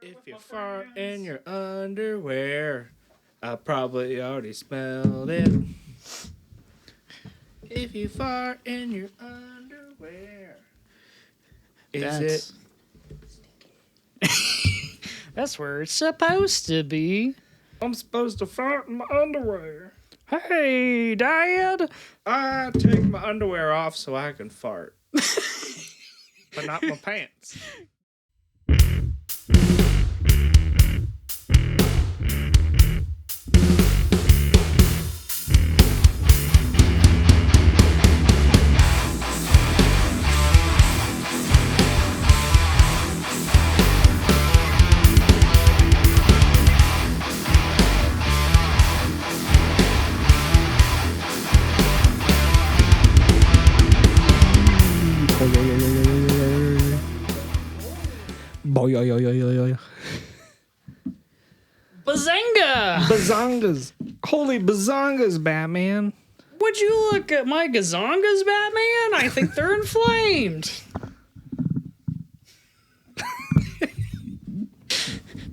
If you fart in your underwear, I probably already smelled it. If you fart in your underwear, is That's where it's supposed to be. I'm supposed to fart in my underwear. Hey, Dad. I take my underwear off so I can fart. But not my pants. Bazinga! Bazongas. Holy bazongas, Batman. Would you look at my gazongas, Batman? I think they're inflamed.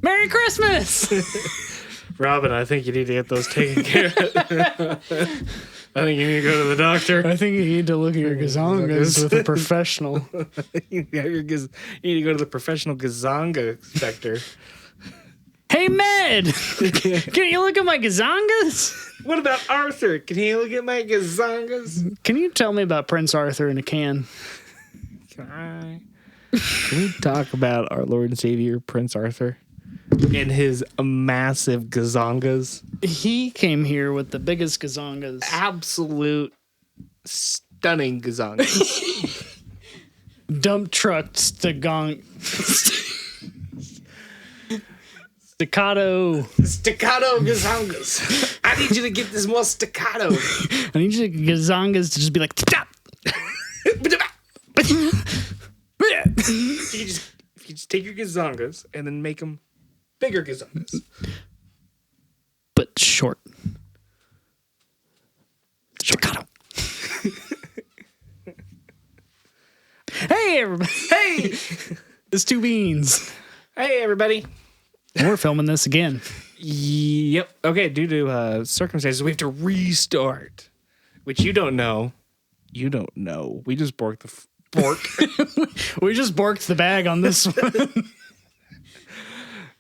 Merry Christmas! Robin, I think you need to get those taken care of. I think you need to go to the doctor. I think you need to look at your gazongas with a professional. You need to go to the professional gazonga inspector. Hey, Med! Can you look at my gazongas? What about Arthur? Can he look at my gazongas? Can you tell me about Prince Arthur in a can? Can we talk about our Lord and Savior, Prince Arthur, and his massive gazongas? He came here with the biggest gazongas. Absolute stunning gazongas. Dump truck staccato Gazongas. I need you to get this more staccato. I need you gazongas to just be like stop. If you just take your gazongas and then make them bigger gazongas. But short. Staccato. Hey everybody. Hey! It's Two Beans. Hey, everybody. And we're filming this again. Yep. Okay, due to circumstances, we have to restart. Which you don't know. You don't know. We just borked the bork. We just borked the bag on this one.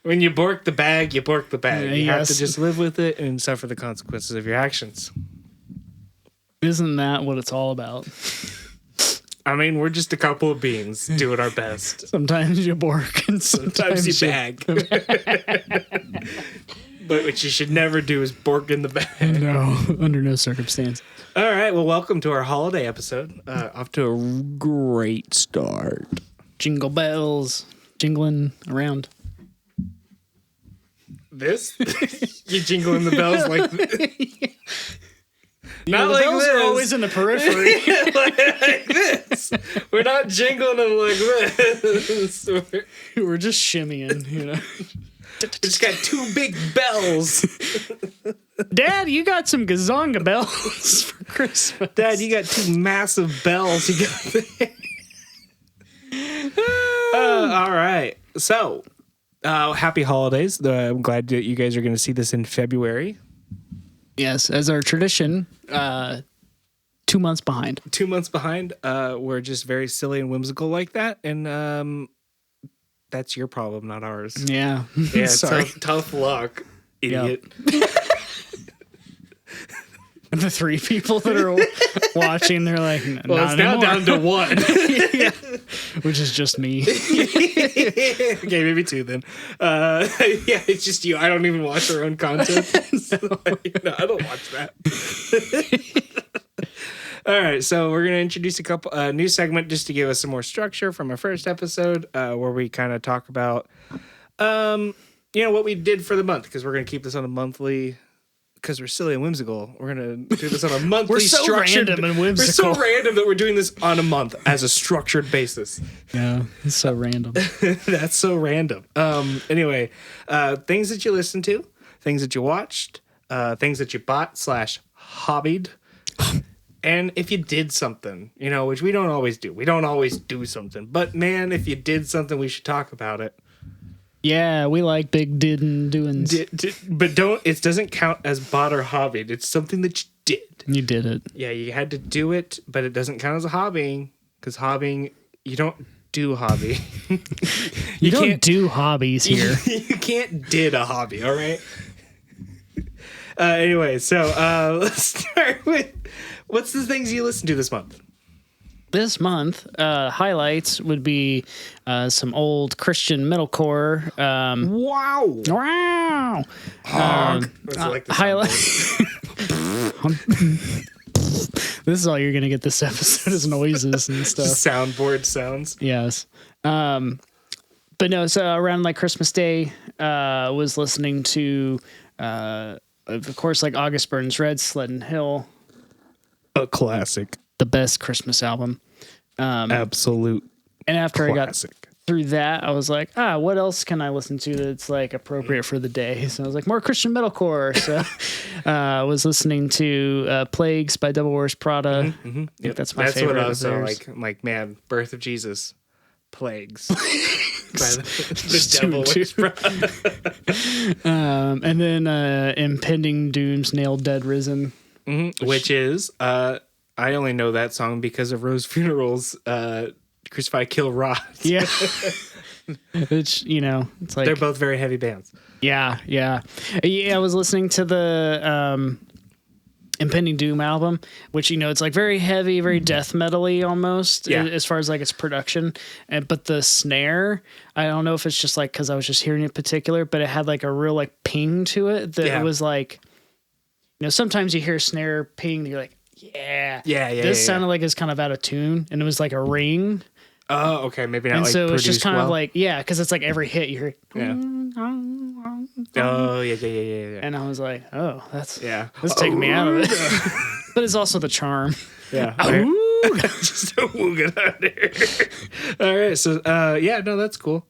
When you bork the bag, you bork the bag. You have Yes. to just live with it and suffer the consequences of your actions. Isn't that what it's all about? I mean, we're just a couple of beans doing our best. Sometimes you bork and Sometimes you bag. But what you should never do is bork in the bag. No, under no circumstance. All right, well, welcome to our holiday episode. Off to a great start. Jingle bells, jingling around. This? You jingling the bells like not the like bells this. are always in the periphery. Like this. We're not jingling them like this. We're just shimmying, you know. We just got two big bells. Dad, you got some gazonga bells for Christmas. Dad, you got two massive bells you got there. All right. So, happy holidays. I'm glad that you guys are going to see this in February. Yes, as our tradition, 2 months behind. 2 months behind. We're just very silly and whimsical like that. And that's your problem, not ours. Yeah. Yeah, Sorry. tough luck, idiot. Yep. The three people that are watching, they're like, Well, not it's now anymore. down to one. Yeah. Which is just me. Okay, maybe two then. Yeah, it's just you. I don't even watch our own content. No, I don't watch that. All right, so we're gonna introduce a couple new segment just to give us some more structure from our first episode, where we kind of talk about, what we did for the month, because we're gonna keep this on a monthly. Because we're silly and whimsical, we're gonna do this on a monthly. We're so structured. random and whimsical. We're so random that we're doing this on a month as a structured basis. Yeah, it's so random. That's so random. Anyway, things that you listened to, things that you watched, things that you bought / hobbied, and if you did something, which we don't always do. We don't always do something, but man, if you did something, we should talk about it. Yeah, we like big did and doings. But it doesn't count as bought or hobbied. It's something that you did. You did it. Yeah, you had to do it, but it doesn't count as a hobbying because hobbying, you don't do hobby. You don't do hobbies here. You can't did a hobby, all right? Anyway, so let's start with what's the things you listen to this month? This month, highlights would be some old Christian metalcore. Wow. Wow. Like the Highlight. This is all you're gonna get this episode is noises and stuff. Soundboard sounds. Yes. But no, so around like Christmas Day, was listening to, of course, like August Burns Red, Sledding Hill. A classic. The best Christmas album. Absolute. And after classic. I got through that, I was like, what else can I listen to that's like appropriate for the day? So I was like, more Christian metalcore. So I was listening to Plagues by Devil Wears Prada. Mm-hmm. I think that's my favorite. What I was of theirs. I'm like, man, Birth of Jesus, Plagues. By the Devil Wears Prada. And then Impending Doom's Nailed Dead Risen. Which is, I only know that song because of Rose Funeral's Crucify Kill Rot. Yeah. Which, it's like... They're both very heavy bands. Yeah. I was listening to the Impending Doom album, which, it's like very heavy, very death metal-y almost, as far as like its production. But the snare, I don't know if it's just like because I was just hearing it particular, but it had like a real like ping to it that it was like... sometimes you hear a snare ping and you're like, yeah. This sounded like it's kind of out of tune, and it was like a ring. Oh, okay. Maybe not and like so it's just kind well. of like, because it's like every hit you hear. Yeah. Oh, yeah. And I was like, oh, that's taking me out of it. But it's also the charm. Yeah. Just a wooga out there. All right. So, that's cool.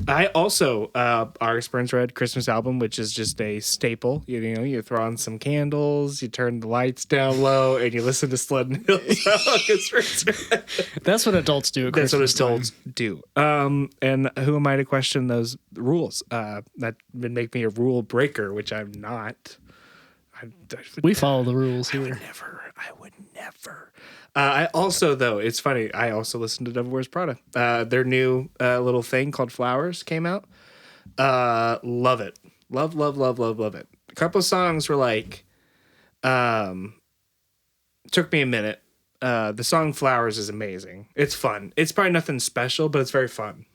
I also August Burns Red Christmas album, which is just a staple. You throw on some candles, you turn the lights down low, and you listen to Sledding Hill. August Burns Red. That's what adults do. That's what adults do. And who am I to question those rules? That would make me a rule breaker, which I'm not. We follow the rules here. I would never. I also, though, it's funny, I also listened to Devil Wears Prada. Their new little thing called Flowers came out. Love it. Love it. A couple of songs were like, took me a minute. The song Flowers is amazing. It's fun. It's probably nothing special, but it's very fun.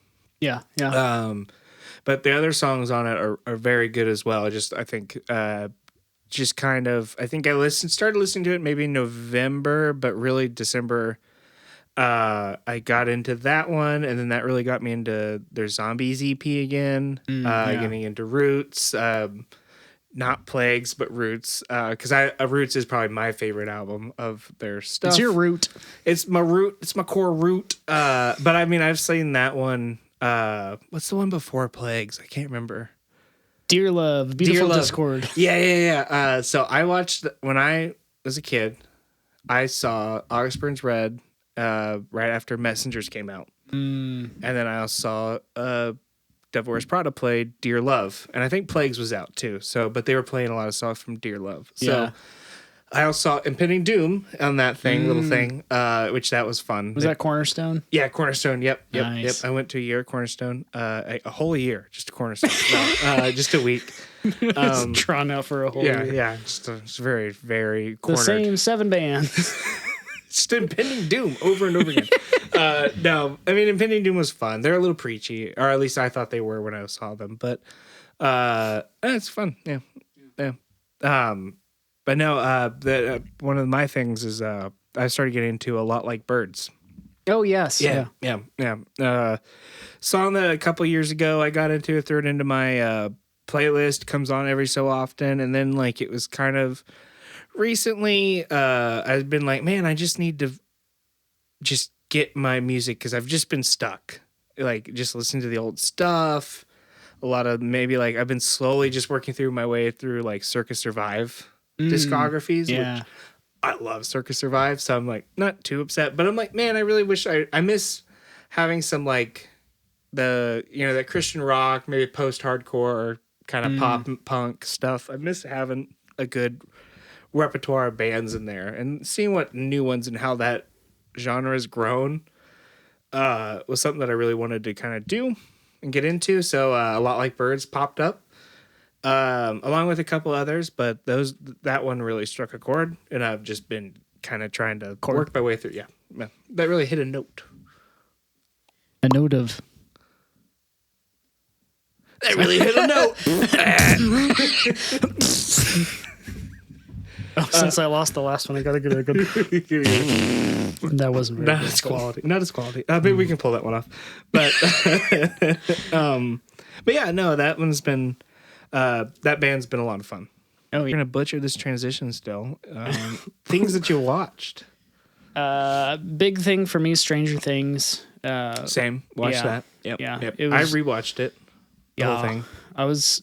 Yeah. But the other songs on it are very good as well. I think... just kind of, I think I started listening to it maybe in November, but really December, I got into that one, and then that really got me into their Zombies EP again, getting into Roots, not Plagues, but Roots, because Roots is probably my favorite album of their stuff. It's your root. It's my root. It's my core root. But I mean, I've seen that one. What's the one before Plagues? I can't remember. Dear Love, Beautiful Discord. Yeah. So I watched, when I was a kid, I saw August Burns Red right after Messengers came out. And then I also saw Devil Wears Prada play Dear Love. And I think Plagues was out too. But they were playing a lot of songs from Dear Love. So I also saw Impending Doom on that little thing, which that was fun. Was that Cornerstone? Yeah, Cornerstone. Yep. Nice. I went to a year at Cornerstone, a whole year, just a Cornerstone. No, just a week. It's drawn out for a whole year. Yeah. Just very, very cornered. The same 7 bands. Just Impending Doom over and over again. No, I mean, Impending Doom was fun. They're a little preachy, or at least I thought they were when I saw them. But it's fun. Yeah. But no, one of my things is I started getting into A Lot Like Birds. Oh, yes. Yeah. Song that a couple years ago I got into, threw it into my playlist, comes on every so often. And then like it was kind of recently, I've been like, man, I just need to just get my music because I've just been stuck. Like just listening to the old stuff. A lot of maybe like I've been slowly just working through my way through like Circus Survive discographies, which I love Circus Survive, so I'm like not too upset, but I'm like, man, I really wish I miss having some like that Christian rock, maybe post-hardcore kind of pop punk stuff. I miss having a good repertoire of bands in there, and seeing what new ones and how that genre has grown was something that I really wanted to kind of do and get into. So A Lot Like Birds popped up, along with a couple others, but that one really struck a chord, and I've just been kind of trying to work my way through. Yeah, that really hit a note. A note of. That really hit a note. Since I lost the last one, I gotta get a good. That wasn't very not as quality. Not as quality. Maybe we can pull that one off. But but yeah, no, that one's been that band's been a lot of fun. Oh, yeah. We're gonna butcher this transition still. Things that you watched. Big thing for me, Stranger Things. Same. Watched yeah. that. Yep. Yeah. Yep. It was, I rewatched it. The whole thing. I was.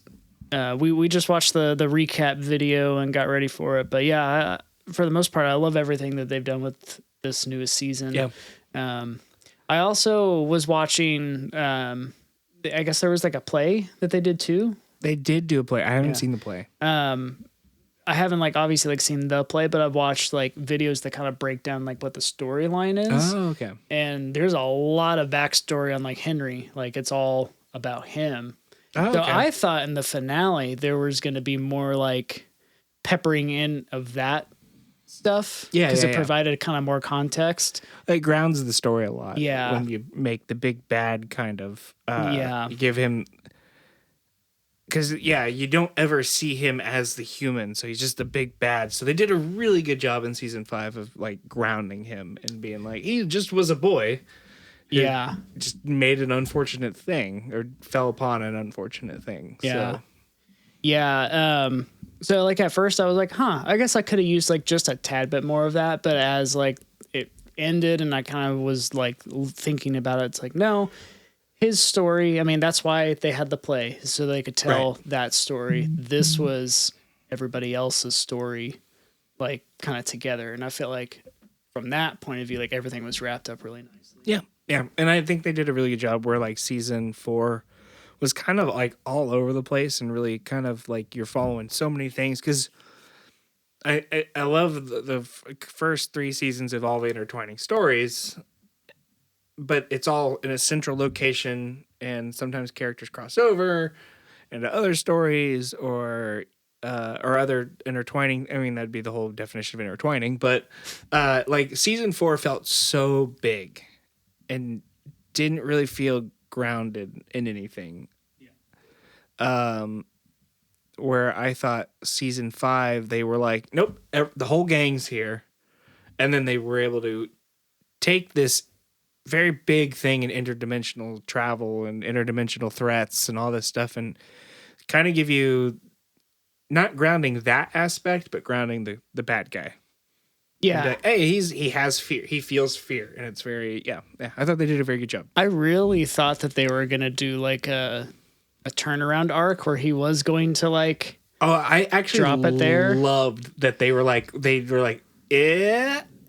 We just watched the recap video and got ready for it. But yeah, for the most part, I love everything that they've done with this newest season. Yeah. I also was watching. I guess there was like a play that they did too. They did do a play. I haven't seen the play. I haven't obviously seen the play, but I've watched videos that kind of break down what the storyline is. Oh, okay. And there's a lot of backstory on Henry. It's all about him. Oh, So okay. I thought in the finale there was going to be more peppering in of that stuff. Yeah, because yeah, it provided kind of more context. It grounds the story a lot. Yeah. When you make the big bad kind of Yeah. you give him, because you don't ever see him as the human, so he's just the big bad. So they did a really good job in season 5 of grounding him and being he just was a boy. Yeah. Just made an unfortunate thing or fell upon an unfortunate thing. Yeah. So. Yeah. So at first I was I guess I could have used just a tad bit more of that, but as it ended and I kind of was thinking about it, it's no, his story. I mean, that's why they had the play, so they could tell that story. This was everybody else's story, kind of together. And I feel from that point of view, everything was wrapped up really nicely. Yeah. Yeah. And I think they did a really good job where season 4 was kind of all over the place and really kind of you're following so many things. Cause I love the first 3 seasons of all the intertwining stories, but it's all in a central location, and sometimes characters cross over into other stories or other intertwining. I mean, that'd be the whole definition of intertwining, but season 4 felt so big and didn't really feel grounded in anything. Where I thought season 5, they were nope, the whole gang's here. And then they were able to take this very big thing in interdimensional travel and interdimensional threats and all this stuff and kind of give you not grounding that aspect, but grounding the bad guy. Yeah. And, hey, he has fear. He feels fear. And it's very, I thought they did a very good job. I really thought that they were going to do a turnaround arc where he was going to I actually drop it there. Loved that they were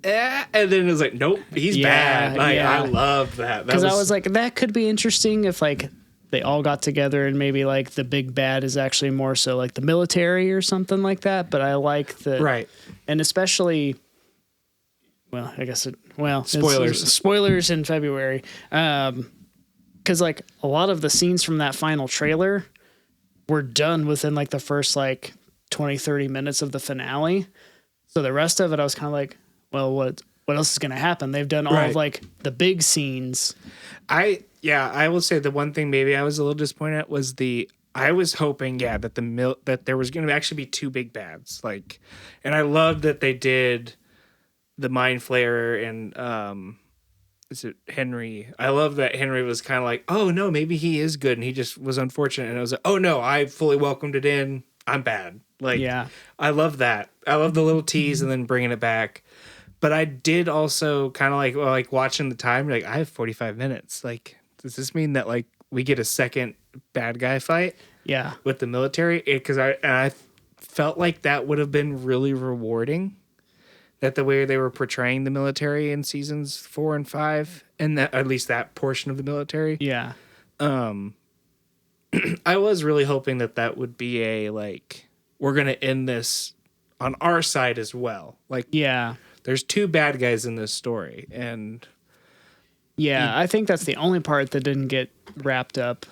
and then it was nope, he's bad. I love that. Because I was that could be interesting if they all got together and maybe the big bad is actually more so the military or something like that. But I like the right, and especially, well, I guess spoilers in February. Because a lot of the scenes from that final trailer were done within the first 20-30 minutes of the finale. So the rest of it, I was kind of well, what else is going to happen? They've done all of the big scenes. I will say the one thing maybe I was a little disappointed at was I was hoping that that there was going to actually be 2 big bads, and I loved that they did the Mind Flayer and is it Henry? I love that Henry was kind of oh no, maybe he is good and he just was unfortunate, and I was oh no, I fully welcomed it in. I'm bad. I love that. I love the little tease and then bringing it back. But I did also kind of watching the time. I have 45 minutes. Does this mean that we get a second bad guy fight? Yeah, with the military, because I felt that would have been really rewarding. That the way they were portraying the military in seasons 4 and 5, and that at least that portion of the military. Yeah. I was really hoping that would be a, like, we're going to end this on our side as well. Like, Yeah. there's two bad guys in this story, and I think that's the only part that didn't get wrapped up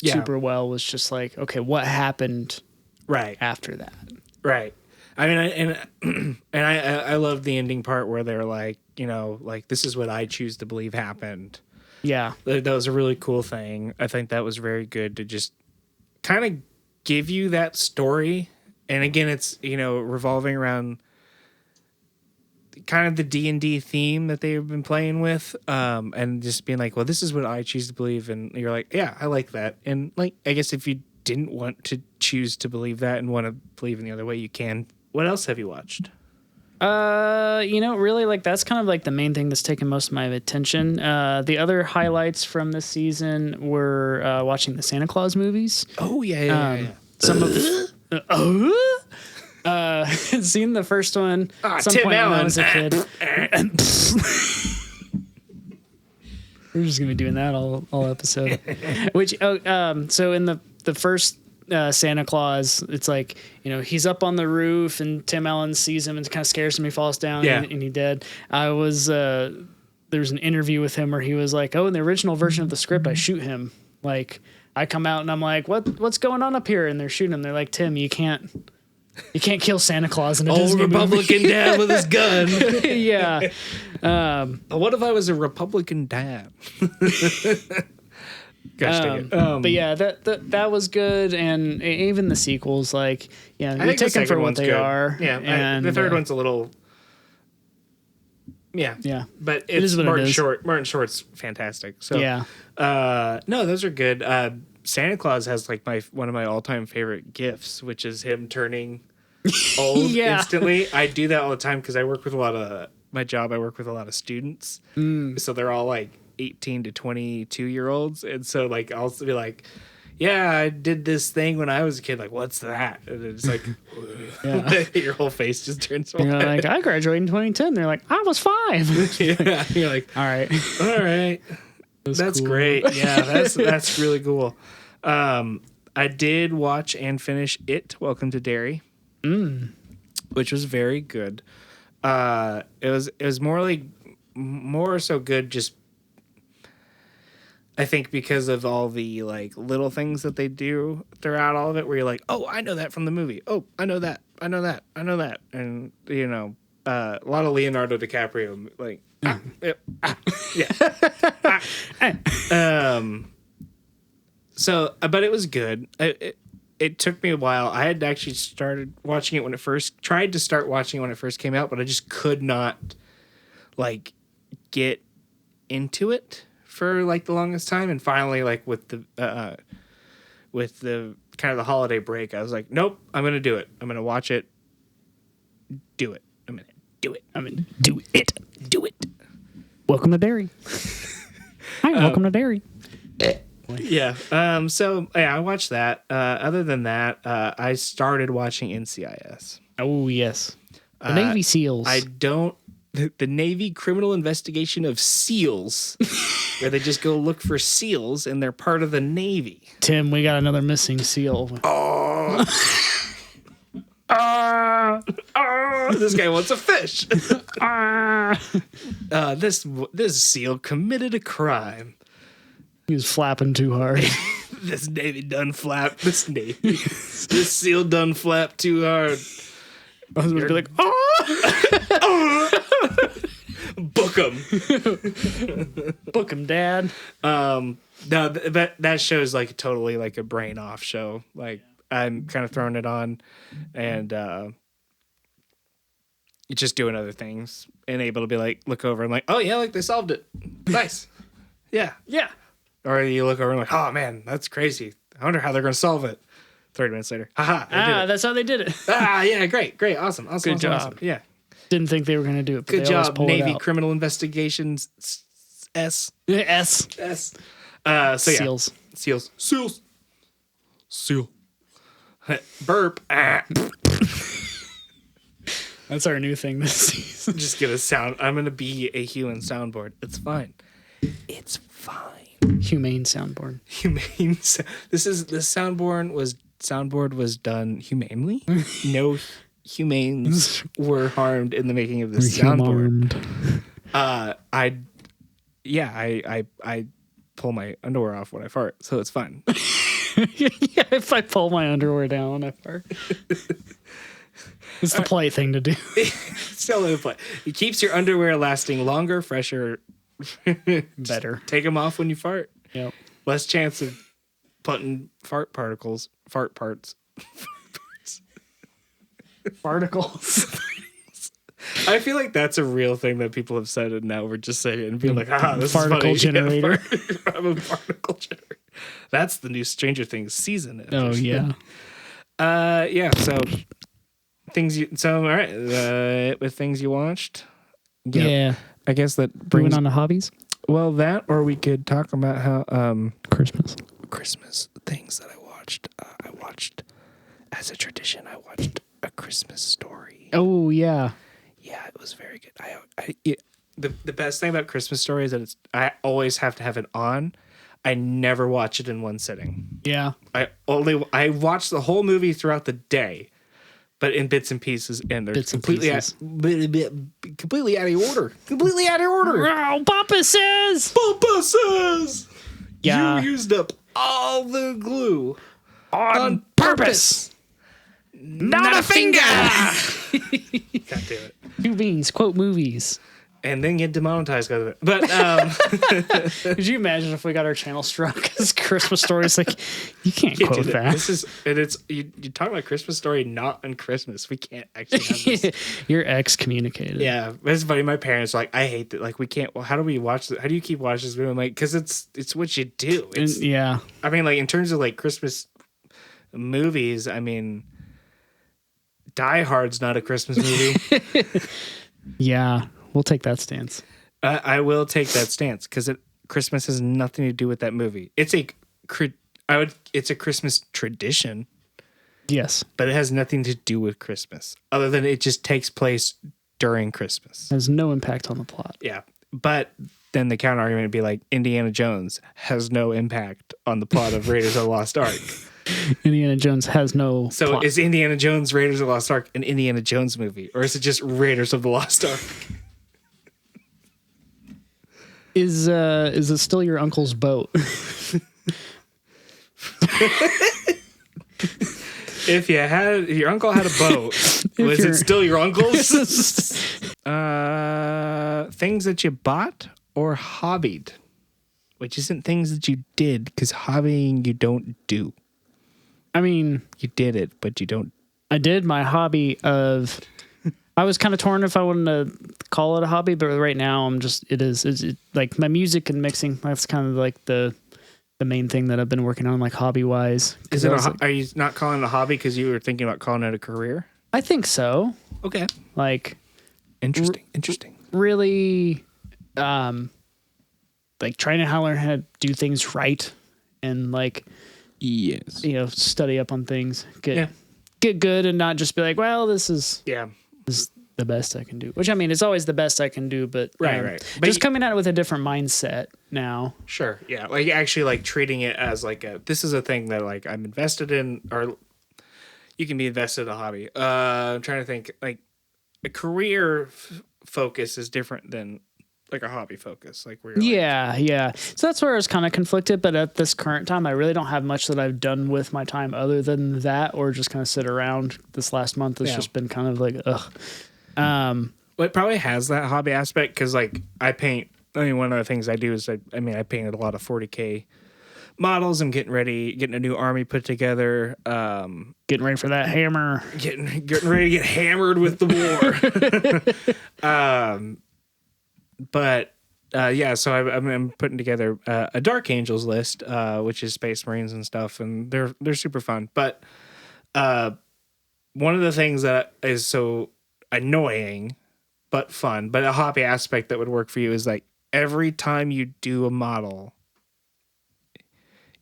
super well, was just like, okay, what happened after that? Right. I mean, and I love the ending part where they're like, you know, like, this is what I choose to believe happened. Yeah. That was a really cool thing. I think that was very good to just kind of give you that story. And again, it's, you know, revolving around kind of the D&D theme that they've been playing with, and just being like, well, this is what I choose to believe. And you're like, yeah, I like that. And, like, I guess if you didn't want to choose to believe that and want to believe in the other way, you can. What else have you watched? You know, really, like, that's kind of like the main thing that's taken most of my attention. The other highlights from this season were watching the Santa Claus movies. Oh yeah. Some of seen the first one at some Tim point Allen. when I was a kid. We're just gonna be doing that all episode. Which so in the first Santa Claus, it's like, you know, he's up on the roof and Tim Allen sees him and kind of scares him. He falls down and he's dead. I was there was an interview with him where he was like, oh, in the original version of the script, I shoot him. Like, I come out and I'm like, what's going on up here? And they're shooting him. They're like, Tim, you can't kill Santa Claus in a Disney Republican movie. dad with his gun. Yeah. What if I was a Republican dad? Gosh dang it. But yeah, that was good, and even the sequels, like, yeah, you take them for what they are. Yeah, and the third one's a little. Yeah, but it is what Martin it is. Short. Martin Short's fantastic. So yeah, no, those are good. Santa Claus has like one of my all-time favorite gifts, which is him turning old instantly. I do that all the time because I work with my job. I work with a lot of students, so they're all like 18 to 22-year-olds, and so like I'll be like, yeah, I did this thing when I was a kid. Like, what's that? And it's like, your whole face just turns white. You're like, I graduated in 2010. They're like, I was 5. Yeah, you're like, all right, that's cool. Great. Yeah, that's really cool. I did watch and finish It, Welcome to Derry, which was very good. It was more so good just, I think, because of all the like little things that they do throughout all of it, where you're like, oh, I know that from the movie. Oh, I know that. And, you know, a lot of Leonardo DiCaprio, like, So, but it was good. It took me a while. I had actually started watching it when it first, tried to start watching it when it first came out, but I just could not, like, get into it for like the longest time. And finally, like, with the kind of the holiday break, I was like, nope, I'm gonna do it. I'm gonna watch it. Do it. I'm gonna do it. Welcome to Derry. Hi, welcome to Derry. Yeah. So yeah, I watched that. Other than that, I started watching NCIS. Oh yes, the Navy SEALs. The Navy Criminal Investigation of SEALs, where they just go look for SEALs and they're part of the Navy. Tim, we got another missing SEAL. Oh. This guy wants a fish. This SEAL committed a crime. He was flapping too hard. This Navy done flap. This SEAL done flap too hard. I was going to be like, book him. Book him, Dad. No, that show's like totally like a brain off show. Like, I'm kind of throwing it on and just doing other things and able to be like, look over and like, oh yeah, like they solved it. Nice. Yeah. Or you look over and like, oh man, that's crazy. I wonder how they're going to solve it. 30 minutes later. Haha. That's how they did it. Yeah, great. Awesome. Good job. Awesome. Yeah. Didn't think they were going to do it. But good job, Navy Criminal Investigations S. So yeah. SEALs. Seal. Burp. That's our new thing this season. Just get a sound. I'm going to be a human soundboard. It's fine. Humane soundboard. Humane. This soundboard was done humanely. No humanes were harmed in the making of this soundboard. I pull my underwear off when I fart, so it's fine. Yeah, if I pull my underwear down when I fart. It's the polite thing to do. Still in play. It keeps your underwear lasting longer, fresher, better. Take them off when you fart. Yep. Less chance of putting fart parts. Particles. I feel like that's a real thing that people have said, and now we're just saying it and being like, this particle is funny. generator. Yeah, I'm a particle generator. That's the new Stranger Things season. Oh yeah. Yeah. So all right. With things you watched. Yeah. I guess that Bringing on to hobbies. Well, that, or we could talk about how Christmas things that I watched. I watched, as a tradition, A Christmas Story. Oh yeah. Yeah, it was very good. The best thing about Christmas Story is that I always have to have it on. I never watch it in one sitting. Yeah. I watch the whole movie throughout the day, but in bits and pieces, and they're completely out of order. Completely out of order. Oh, Papa says. Yeah. You used up all the glue on purpose. Not a finger. God damn it. Two beans, quote movies. And then get demonetized because of it. But could you imagine if we got our channel struck because Christmas Story is like, you can't quote that. You're talking about Christmas Story not on Christmas. We can't actually have this. You're excommunicated. Yeah, it's funny. My parents are like, I hate that. Like, we can't. Well, how do we watch this? How do you keep watching this video? I'm like, because it's what you do. Yeah. I mean, like in terms of like Christmas movies, I mean, Die Hard's not a Christmas movie. Yeah. We'll take that stance. I will take that stance because Christmas has nothing to do with that movie. It's a Christmas tradition. Yes, but it has nothing to do with Christmas, other than it just takes place during Christmas. It has no impact on the plot. Yeah, but then the counter argument would be like Indiana Jones has no impact on the plot of Raiders of the Lost Ark. Indiana Jones has no. So plot. Is Indiana Jones Raiders of the Lost Ark an Indiana Jones movie, or is it just Raiders of the Lost Ark? Is it still your uncle's boat? If your uncle had a boat, was it still your uncle's? Things that you bought or hobbied, which isn't things that you did, because hobbying you don't do. I mean, you did it, but you don't. I did my hobby of. I was kind of torn if I wanted to call it a hobby, but right now it's like my music and mixing. That's kind of like the main thing that I've been working on, like hobby wise. Are you not calling it a hobby because you were thinking about calling it a career? I think so. Okay. Like interesting. Really, like trying to learn how to do things right and like, yes, study up on things, get good and not just be like, well, this is the best I can do, which I mean, it's always the best I can do, but right. But just coming at it with a different mindset now. Sure. Yeah. Like actually like treating it as like this is a thing that like I'm invested in, or you can be invested in a hobby. I'm trying to think, like a career focus is different than like a hobby focus. Like where yeah. So that's where I was kind of conflicted, but at this current time, I really don't have much that I've done with my time other than that, or just kind of sit around. This last month has just been kind of like, ugh. Well, it probably has that hobby aspect because, like, I paint. I mean, one of the things I do is I painted a lot of 40K models. I'm getting a new army put together. Getting ready for that hammer. Getting ready to get hammered with the war. But so I'm putting together a Dark Angels list, which is Space Marines and stuff, and they're super fun. But one of the things that is so annoying but fun, but a hobby aspect that would work for you is like every time you do a model,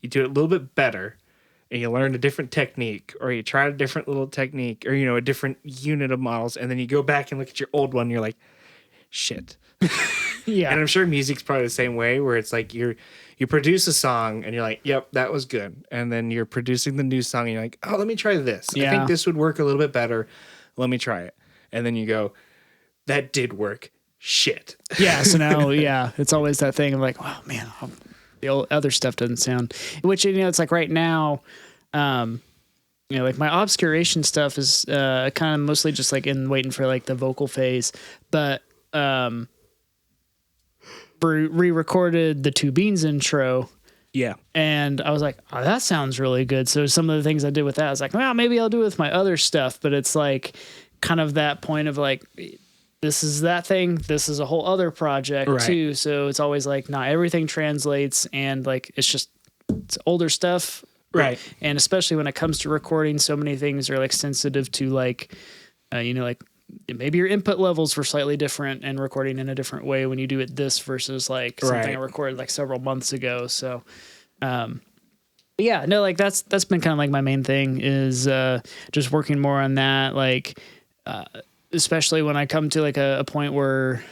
you do it a little bit better and you learn a different technique, or you try a different little technique, or a different unit of models, and then you go back and look at your old one and you're like, shit. Yeah. And I'm sure music's probably the same way, where it's like you produce a song and you're like, yep, that was good. And then you're producing the new song and you're like, oh, let me try this. I think this would work a little bit better. Let me try it. And then you go, that did work. Shit. Yeah. So now, it's always that thing of like, oh man, the old other stuff doesn't sound, which, it's like right now, like my obscuration stuff is kind of mostly just like in waiting for like the vocal phase, but re-recorded the Two Beans intro. Yeah. And I was like, oh, that sounds really good. So some of the things I did with that, I was like, well, maybe I'll do it with my other stuff. But it's like kind of that point of like, this is that thing. This is a whole other project too. So it's always like not everything translates, and like it's older stuff. Right. And especially when it comes to recording, so many things are like sensitive to like, like maybe your input levels were slightly different and recording in a different way when you do it this versus like something I recorded like several months ago. So, like that's been kind of like my main thing is just working more on that. Like, especially when I come to like a point where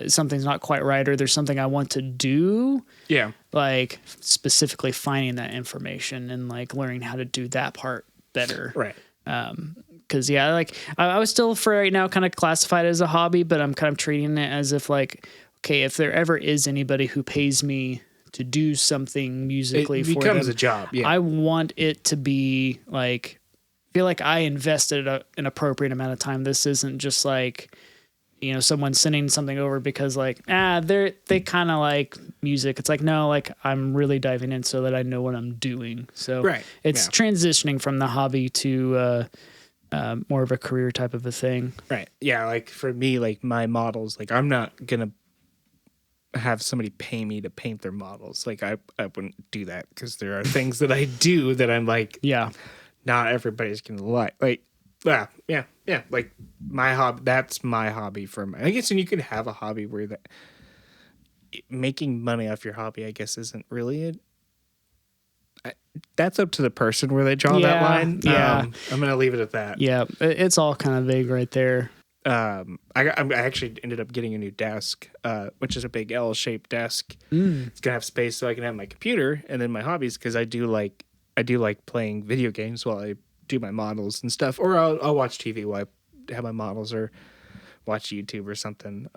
something's not quite right or there's something I want to do. Yeah. Like specifically finding that information and like learning how to do that part better. Right. Cause like I was still for right now kind of classified as a hobby, but I'm kind of treating it as if like, okay, if there ever is anybody who pays me to do something musically it for them, becomes a job. Yeah. I want it to be like, feel like I invested an appropriate amount of time. This isn't just like, someone sending something over because like, they kind of like music. It's like, no, like I'm really diving in so that I know what I'm doing. So it's transitioning from the hobby to, more of a career type of a thing. Right. Yeah. Like for me, like my models, like I'm not going to have somebody pay me to paint their models. Like I wouldn't do that because there are things that I do that I'm like, not everybody's going to like, yeah. Like my hobby, that's my hobby I guess, and you could have a hobby where making money off your hobby, I guess, isn't really that's up to the person where they draw that line. Yeah. I'm going to leave it at that. Yeah. It's all kind of vague right there. I actually ended up getting a new desk, which is a big L-shaped desk. It's gonna have space so I can have my computer and then my hobbies, because I do like playing video games while I do my models and stuff, or I'll watch TV while I have my models, or watch YouTube or something.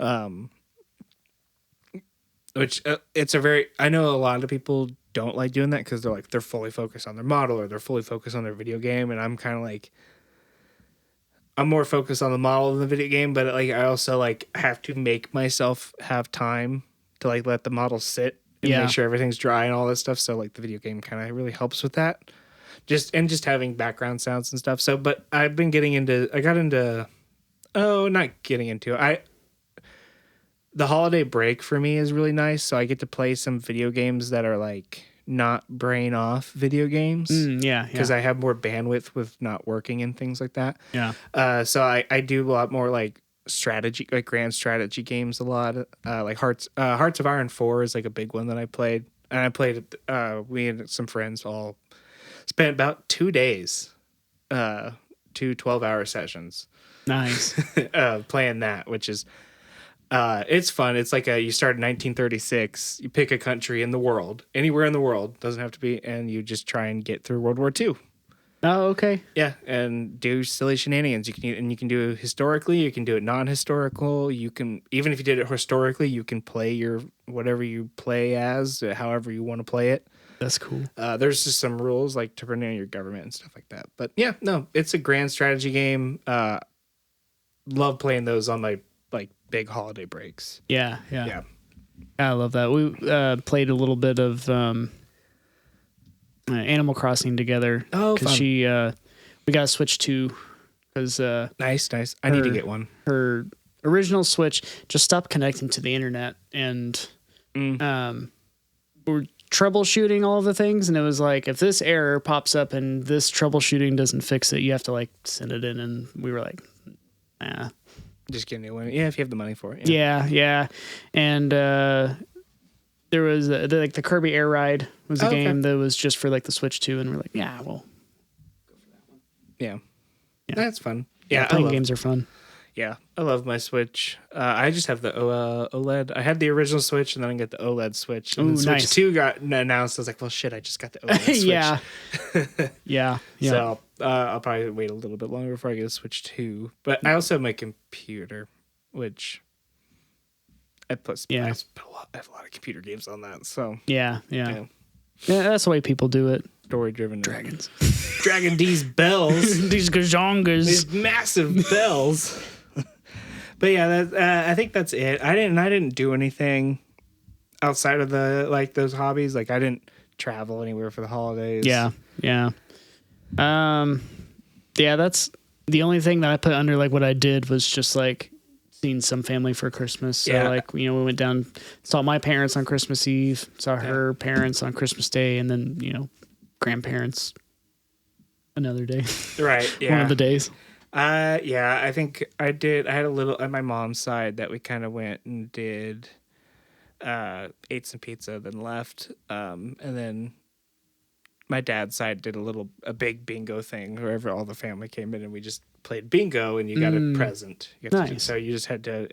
Which I know a lot of people don't like doing that because they're fully focused on their model or they're fully focused on their video game, and I'm kind of like, I'm more focused on the model than the video game, but like I also like have to make myself have time to like let the model sit and make sure everything's dry and all this stuff. So like the video game kind of really helps with that. Just having background sounds and stuff. So, but I've been the holiday break for me is really nice. So I get to play some video games that are like not brain off video games. Because I have more bandwidth with not working and things like that. So I do a lot more like strategy, like grand strategy games a lot. Like Hearts of Iron 4 is like a big one that I played. And I played it, we and some friends all spent about 2 days, 2 12-hour sessions. Nice. Playing that, which is it's fun. It's like you start in 1936. You pick a country in the world, anywhere in the world, doesn't have to be, and you just try and get through World War II. Oh, okay. Yeah, and do silly shenanigans. You can do it historically. You can do it non-historical. You can, even if you did it historically, you can play whatever you play as, however you want to play it. That's cool. There's just some rules like to run your government and stuff like that. But yeah, no, it's a grand strategy game. Love playing those on my like big holiday breaks. Yeah. I love that. We played a little bit of Animal Crossing together. Oh, because we got a Switch 2. Because nice. I need to get one. Her original Switch just stopped connecting to the internet, and we're troubleshooting all the things, and it was like, if this error pops up and this troubleshooting doesn't fix it, you have to like send it in. And we were like, nah. Just get a new one. Yeah, if you have the money for it. Yeah. And there was the Kirby Air Ride was a game that was just for like the Switch 2, and we're like, well, go for that one. Yeah. That's fun. Yeah, playing games are fun. Yeah, I love my Switch. I just have the OLED. I had the original Switch, and then I got the OLED Switch. And Ooh, then Switch nice. 2 got announced. I was like, well, shit, I just got the OLED Switch. Yeah. So I'll probably wait a little bit longer before I get a Switch 2. But I also have my computer, which I have a lot of computer games on that. So Yeah, that's the way people do it. Story-driven. Dragons. Dragon D's bells. These gajongas. These massive bells. But yeah, I think that's it. I didn't do anything outside of those hobbies. Like I didn't travel anywhere for the holidays. Yeah. That's the only thing that I put under like what I did was just like seeing some family for Christmas. So like, we went down, saw my parents on Christmas Eve, saw her parents on Christmas Day, and then, grandparents another day. Right. Yeah. One of the days. I think I had a little at my mom's side that we kind of went and did, ate some pizza, then left. And then my dad's side did a big bingo thing wherever all the family came in and we just played bingo and you got a present. Nice. So you just had to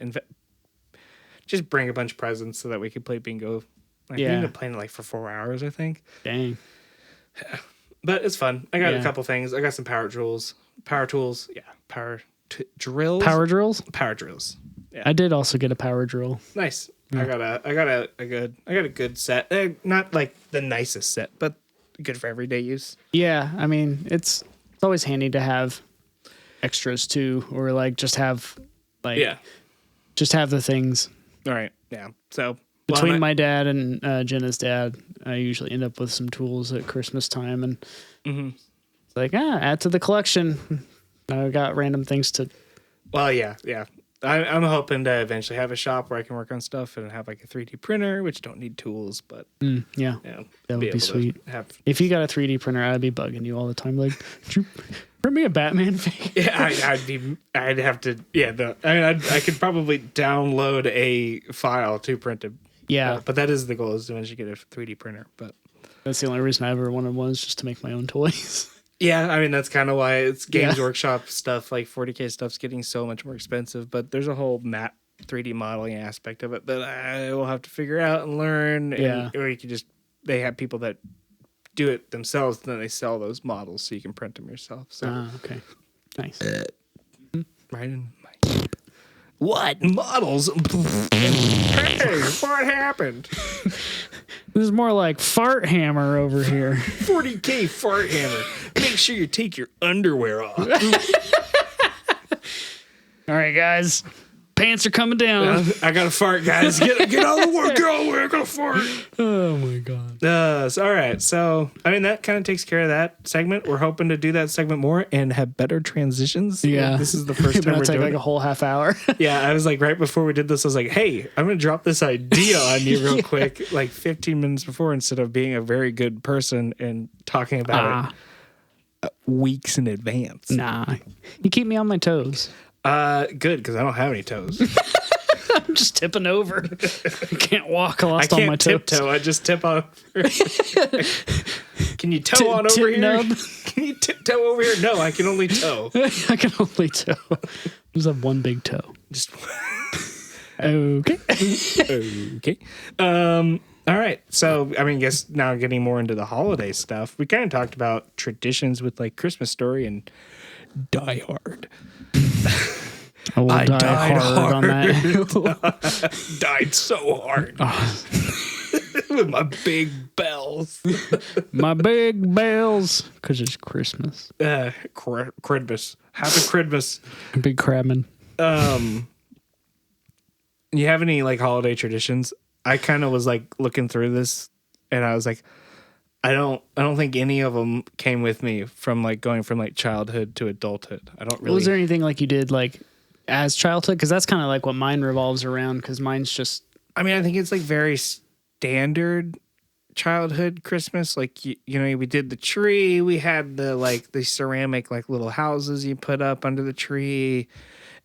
just bring a bunch of presents so that we could play bingo. We ended up playing for 4 hours, I think. Dang. But it's fun. I got a couple things. I got some power tools. Yeah. Drills. Power drills? Power drills. Yeah. I did also get a power drill. Nice. Yeah. I got a good set. Not like the nicest set, but good for everyday use. Yeah, I mean, it's always handy to have extras too, or like just have just have the things. All right. Yeah. So between my dad and Jenna's dad, I usually end up with some tools at Christmas time, and it's like, add to the collection. I got random things to. Well, yeah. I'm hoping to eventually have a shop where I can work on stuff and have like a 3D printer, which don't need tools, but that would be sweet. If you got a 3D printer, I'd be bugging you all the time. Like, print me a Batman figure. Yeah, I'd have to. Yeah, I could probably download a file to print it. Yeah, but that is the goal, is to eventually get a 3D printer. But that's the only reason I ever wanted one, is just to make my own toys. Yeah, I mean, that's kind of why it's Games Workshop stuff, like 40K stuff's getting so much more expensive, but there's a whole map 3D modeling aspect of it that I will have to figure out and learn. Or you could they have people that do it themselves, and then they sell those models so you can print them yourself. So okay. Nice. Right in my... What? Models? Hey, what happened? This is more like Fart Hammer over here. 40K Fart Hammer. Make sure you take your underwear off. All right, guys. Pants are coming down. I got to fart, guys. Get out of the way. Get out of the way. I got to fart. Oh, my God. All right. So, I mean, that kind of takes care of that segment. We're hoping to do that segment more and have better transitions. Yeah. Like, this is the first time we're doing like a whole half hour. Yeah. I was like, right before we did this, I was like, hey, I'm going to drop this idea on you real quick, like 15 minutes before, instead of being a very good person and talking about it weeks in advance. Nah. You keep me on my toes. Good, because I don't have any toes. I'm just tipping over. I can't walk. I lost all my toes. I can't tiptoe. I just tip on. Can you toe on over here? Nub? Can you tiptoe over here? No, I can only toe. I can only toe. I just have one big toe. Just okay. Okay. All right. So, I mean, I guess now getting more into the holiday stuff, we kind of talked about traditions with like Christmas Story and Die Hard. I died hard on that. Died so hard. With my big bells. My big bells. Because it's Christmas. Christmas. Happy Christmas. Big crabbing. You have any like holiday traditions? I kind of was like looking through this and I was like, I don't think any of them came with me from like going from like childhood to adulthood. I don't really. Was there anything like you did like as childhood? Because that's kind of like what mine revolves around. Because mine's just. I mean, I think it's like very standard childhood Christmas. Like you know, we did the tree. We had the ceramic like little houses you put up under the tree,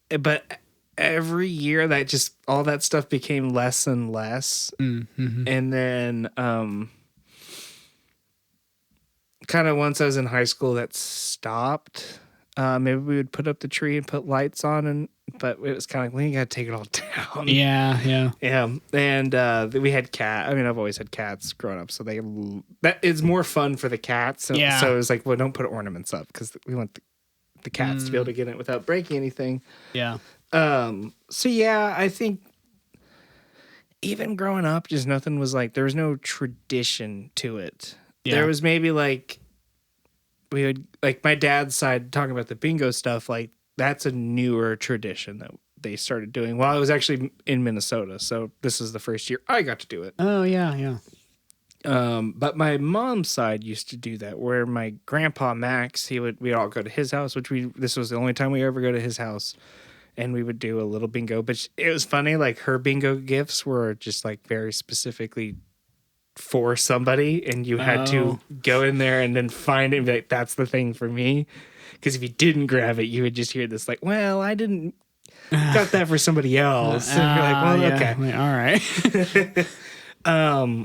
but every year that just all that stuff became less and less, and then kind of once I was in high school, that stopped. maybe we would put up the tree and put lights on, but it was kind of like, we got to take it all down. Yeah. And we had cat. I mean, I've always had cats growing up, so that is more fun for the cats. So it was like, well, don't put ornaments up because we want the cats to be able to get in it without breaking anything. Yeah. So yeah, I think even growing up, just nothing was like, there was no tradition to it. Yeah. There was maybe like, we would, like my dad's side talking about the bingo stuff, like that's a newer tradition that they started doing while I was actually in Minnesota. So this is the first year I got to do it. Oh yeah. But my mom's side used to do that, where my grandpa Max, we'd all go to his house, this was the only time we ever go to his house, and we would do a little bingo. But it was funny, like her bingo gifts were just like very specifically for somebody, and you had to go in there and then find it and be like, that's the thing for me. Because if you didn't grab it, you would just hear this like, well, I didn't got that for somebody else. And you're like, well, okay. Like, all right.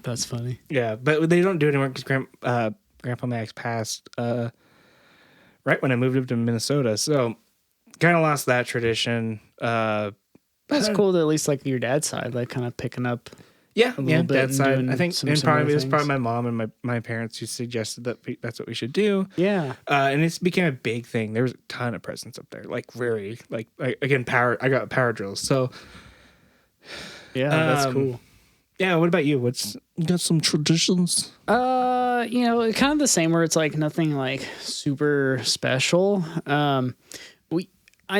That's funny. Yeah, but they don't do it anymore because Grandpa Max passed right when I moved up to Minnesota. So kind of lost that tradition. That's cool that at least like your dad's side, like kind of picking up. Yeah, dad's side. I think it was probably my mom and my parents who suggested that that's what we should do. Yeah, and it became a big thing. There was a ton of presents up there, like very again power. I got power drills, so yeah, that's cool. Yeah, what about you? You got some traditions? Kind of the same, where it's like nothing like super special. I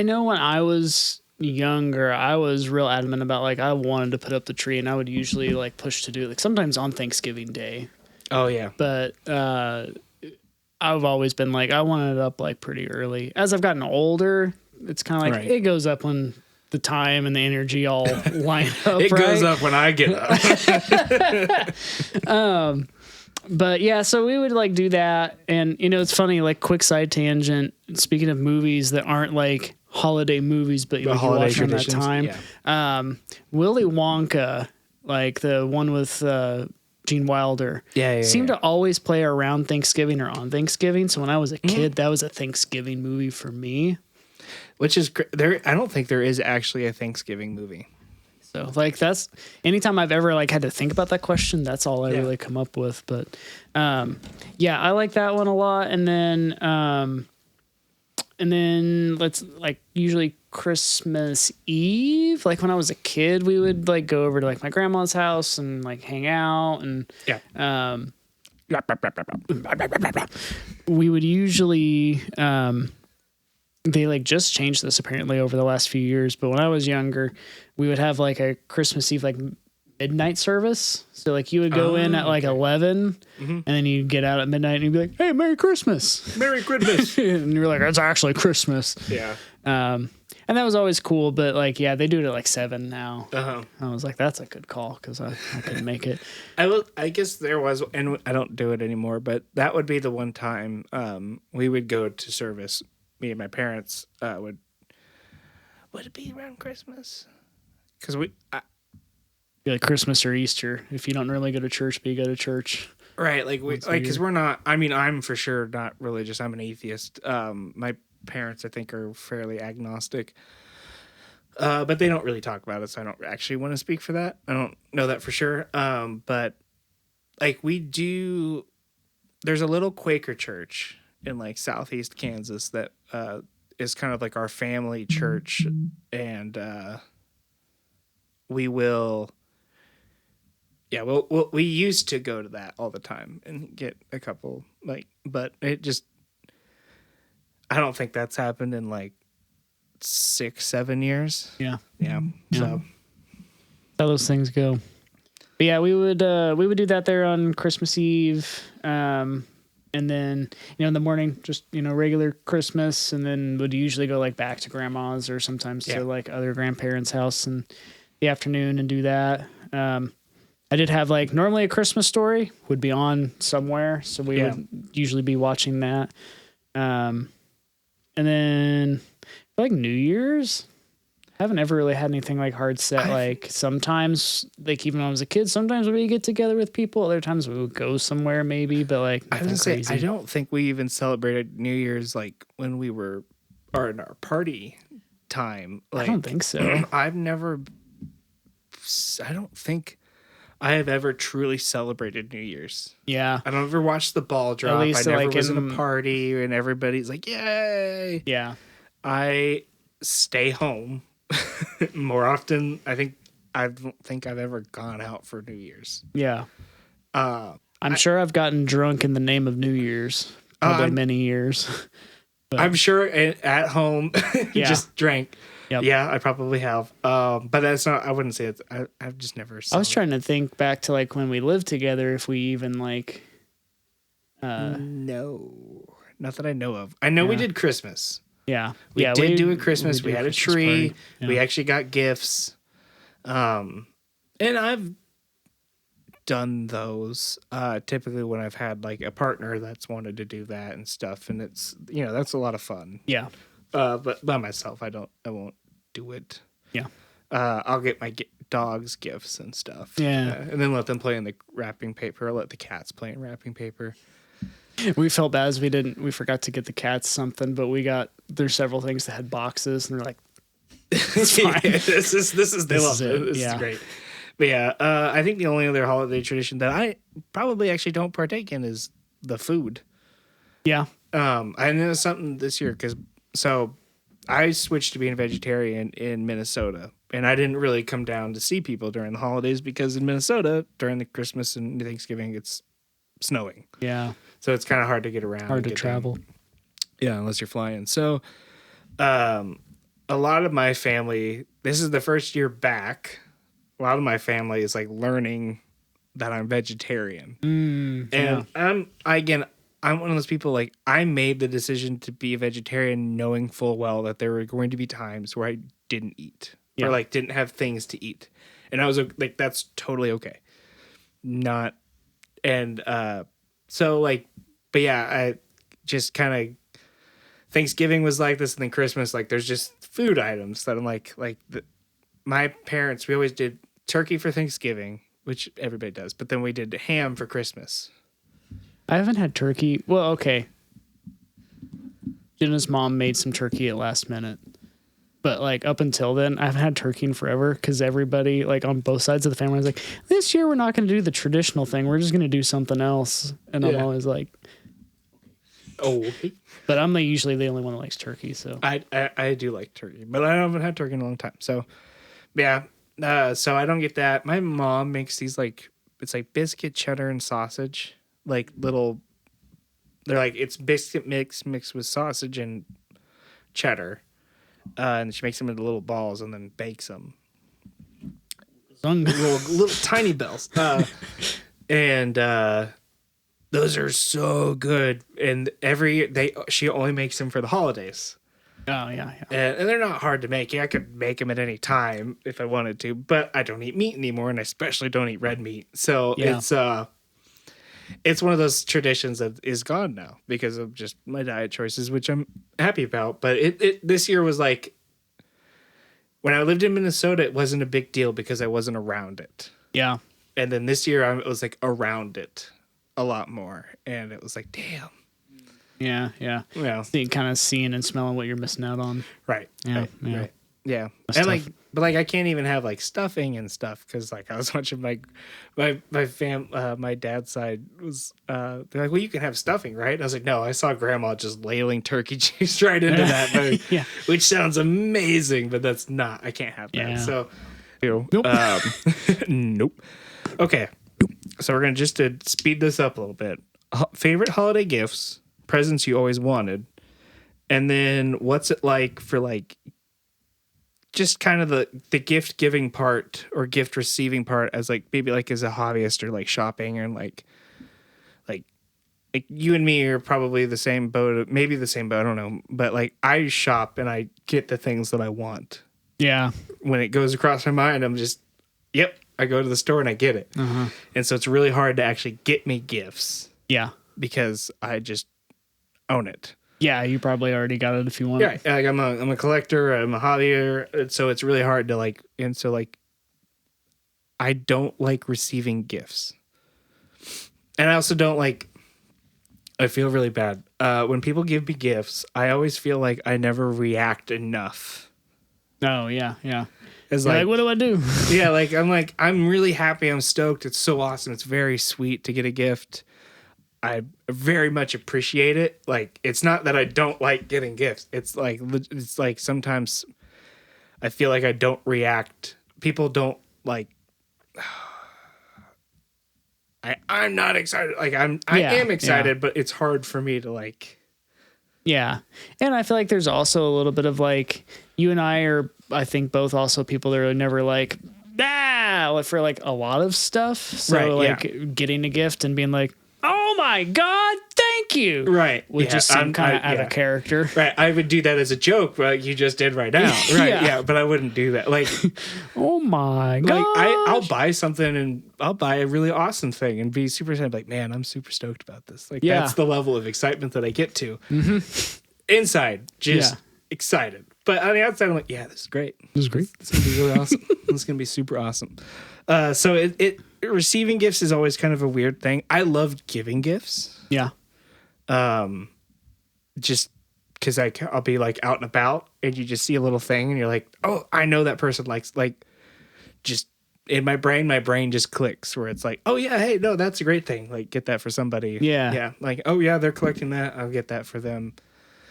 know when I was younger, I was real adamant about like I wanted to put up the tree, and I would usually like push to do it like sometimes on Thanksgiving Day. Oh yeah. But I've always been like I wanted it up like pretty early. As I've gotten older, it's kind of like it goes up when the time and the energy all line up. It goes up when I get up. But yeah, so we would like do that, and it's funny. Like quick side tangent. Speaking of movies that aren't like holiday movies, but you watch them that time. Yeah. Willy Wonka, like the one with Gene Wilder, seemed to always play around Thanksgiving or on Thanksgiving. So when I was a kid, that was a Thanksgiving movie for me. Which is there. I don't think there is actually a Thanksgiving movie. So like that's anytime I've ever like had to think about that question, that's all I really come up with. But I like that one a lot. And then let's like usually Christmas Eve. Like when I was a kid, we would like go over to like my grandma's house and like hang out and we would usually they like just changed this apparently over the last few years, but when I was younger, we would have like a Christmas Eve like midnight service. So like you would go in at like 11 and then you'd get out at midnight and you'd be like, hey, Merry Christmas. Merry Christmas. And you're like, it's actually Christmas. Yeah. And that was always cool, but like, yeah, they do it at like 7 now. Uh-huh. I was like, that's a good call because I couldn't make it. I guess there was, and I don't do it anymore, but that would be the one time we would go to service. Me and my parents would it be around Christmas? Because like Christmas or Easter. If you don't really go to church, but you go to church, right? Like because we're not. I mean, I'm for sure not religious. I'm an atheist. My parents, I think, are fairly agnostic, but they don't really talk about it, so I don't actually want to speak for that. I don't know that for sure. But like we do, there's a little Quaker church in like southeast Kansas that is kind of like our family church, and we used to go to that all the time and get a couple but it just, I don't think that's happened in like 6-7 years. Yeah. So how those things go. But yeah, we would do that there on Christmas Eve. And then, in the morning, just, regular Christmas, and then would usually go like back to grandma's or sometimes to like other grandparents' house in the afternoon and do that. I did have like normally A Christmas Story would be on somewhere. So we would usually be watching that. And then like New Year's, I haven't ever really had anything like hard set. Like sometimes, like even when I was a kid, sometimes we get together with people. Other times we would go somewhere maybe, but like I was gonna say, I don't think we even celebrated New Year's like when we were or in our party time. Like, I don't think so. I don't think I have ever truly celebrated New Year's. Yeah. I don't ever watch the ball drop. least, I never like, was in a party and everybody's like, yay. Yeah. I stay home more often. I don't think I've ever gone out for New Year's. Yeah. I'm sure I've gotten drunk in the name of New Year's probably many years. But I'm sure at home just drank. Yep. Yeah, I probably have. But that's not, I wouldn't say it's, I've just never. I was trying to think back to like when we lived together, if we even like. No, not that I know of. I know we did Christmas. Yeah. We did do a Christmas. We had a Christmas tree. party. Yeah. We actually got gifts. And I've done those typically when I've had like a partner that's wanted to do that and stuff, and it's that's a lot of fun. Yeah. But by myself, I won't do it. Yeah. I'll get my dogs gifts and stuff. Yeah. And then let them play in the wrapping paper. I'll let the cats play in wrapping paper. We felt bad as we forgot to get the cats something, but there's several things that had boxes, and they're like, it's fine. This is they love it. This is great. But yeah, I think the only other holiday tradition that I probably actually don't partake in is the food. Yeah. I know something this year so I switched to being a vegetarian in Minnesota, and I didn't really come down to see people during the holidays because in Minnesota during the Christmas and Thanksgiving it's snowing. Yeah. So it's kind of hard to get around. Hard to travel. Yeah, unless you're flying. So a lot of my family, this is the first year back. A lot of my family is like learning that I'm vegetarian. And I'm one of those people, like, I made the decision to be a vegetarian knowing full well that there were going to be times where I didn't eat or like didn't have things to eat. And I was like, that's totally okay. So like, but yeah, I just kind of, Thanksgiving was like this, and then Christmas, like there's just food items that I'm my parents, we always did turkey for Thanksgiving, which everybody does, but then we did ham for Christmas. I haven't had turkey. Well, okay. Jenna's mom made some turkey at last minute. But like up until then, I haven't had turkey in forever because everybody like on both sides of the family was like, this year we're not going to do the traditional thing. We're just going to do something else. And I'm always like, oh, okay. But I'm usually the only one that likes turkey. So I do like turkey, but I haven't had turkey in a long time. So yeah. So I don't get that. My mom makes these it's like biscuit, cheddar, and sausage. Like they're like, it's biscuit mixed with sausage and cheddar. And she makes them into little balls and then bakes them. little tiny bells. And those are so good. And she only makes them for the holidays. Oh, yeah. And they're not hard to make. Yeah, I could make them at any time if I wanted to, but I don't eat meat anymore, and I especially don't eat red meat. So it's one of those traditions that is gone now because of just my diet choices, which I'm happy about. But it this year was like, when I lived in Minnesota, it wasn't a big deal because I wasn't around it. Yeah. And then this year I was like around it a lot more, and it was like, damn. Yeah. Yeah. So you kind of seeing and smelling what you're missing out on. Right. Yeah. Right. Yeah. That's and tough. but I can't even have like stuffing and stuff because like I was watching my dad's side was they're like, well, you can have stuffing, right? And I was like, no, I saw grandma just ladling turkey juice right into that, Yeah. which sounds amazing, but that's not. I can't have that. Yeah. So, Nope. nope. Okay, so we're gonna just to speed this up a little bit. Favorite holiday gifts, presents you always wanted, and then what's it like for like just kind of the gift giving part or gift receiving part as like maybe like as a hobbyist or like shopping and like you and me are probably the same boat, maybe the same boat, I don't know, but like I shop and I get the things that I want. Yeah. When it goes across my mind, I'm just, yep, I go to the store and I get it. Uh-huh. And so it's really hard to actually get me gifts. Yeah. Because I just own it. Yeah, you probably already got it if you want. Yeah, like I'm a collector, I'm a hobbyer, so it's really hard to like, and so like, I don't like receiving gifts, and I also don't like I feel really bad. When people give me gifts, I always feel like I never react enough. Oh, yeah, yeah. It's like, what do I do? Yeah, I'm really happy. I'm stoked. It's so awesome. It's very sweet to get a gift. I very much appreciate it. Like, it's not that I don't like getting gifts. It's like sometimes I feel like I don't react. People don't like. I'm not excited. Like I am excited, but it's hard for me to like. Yeah, and I feel like there's also a little bit of like you and I think both also people that are never like for like a lot of stuff. So getting a gift and being like, oh my God, thank you. Right. Would just seem kind of out of character. Right. I would do that as a joke, but you just did right now. Right. Yeah. But I wouldn't do that. Like, oh my God. Like I'll buy something and I'll buy a really awesome thing and be super excited. Like, man, I'm super stoked about this. Like, that's the level of excitement that I get to. Mm-hmm. Inside, just excited. But on the outside, I'm like, yeah, this is great. This is great. It's going to be really awesome. This is going to be super awesome. So receiving gifts is always kind of a weird thing. I love giving gifts. Yeah. Just because I'll be like out and about and you just see a little thing and you're like, oh, I know that person likes, like, just in my brain just clicks where it's like, oh yeah, hey, no, that's a great thing. Like, get that for somebody. Yeah. Yeah. Like, oh yeah, they're collecting that. I'll get that for them.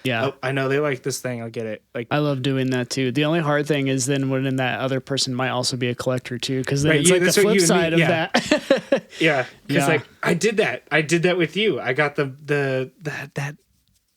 Yeah. Oh, I know they like this thing. I'll get it. Like, I love doing that too. The only hard thing is then when that other person might also be a collector too, because then it's like the flip side of that. Yeah. Because like I did that with you. I got that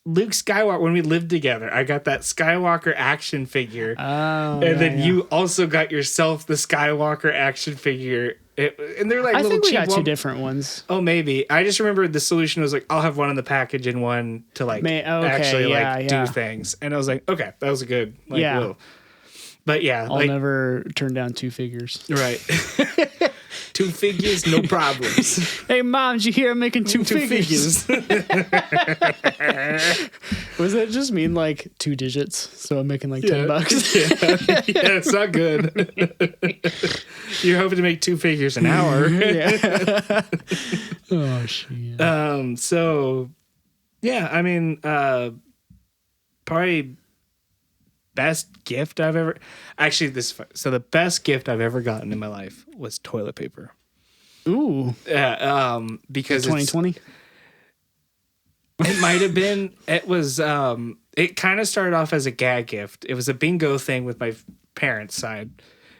Luke Skywalker when we lived together. I got that Skywalker action figure. Oh, and then you also got yourself the Skywalker action figure. And they're like, I little think we cheap got two different ones. Oh, maybe. I just remember the solution was like, I'll have one in the package and one to like do things. And I was like, okay, that was a good little. But yeah, I'll never turn down two figures. Right. Two figures, no problems. Hey, Mom, did you hear I'm making two figures? Was that just mean like 2 digits? So I'm making like $10. Yeah, it's not good. You're hoping to make 2 figures an hour. Oh, shit. So, yeah, I mean, probably best gift I've ever the best gift I've ever gotten in my life was toilet paper. Ooh. Yeah, because 2020. It might have been. It was. It kind of started off as a gag gift. It was a bingo thing with my parents' side,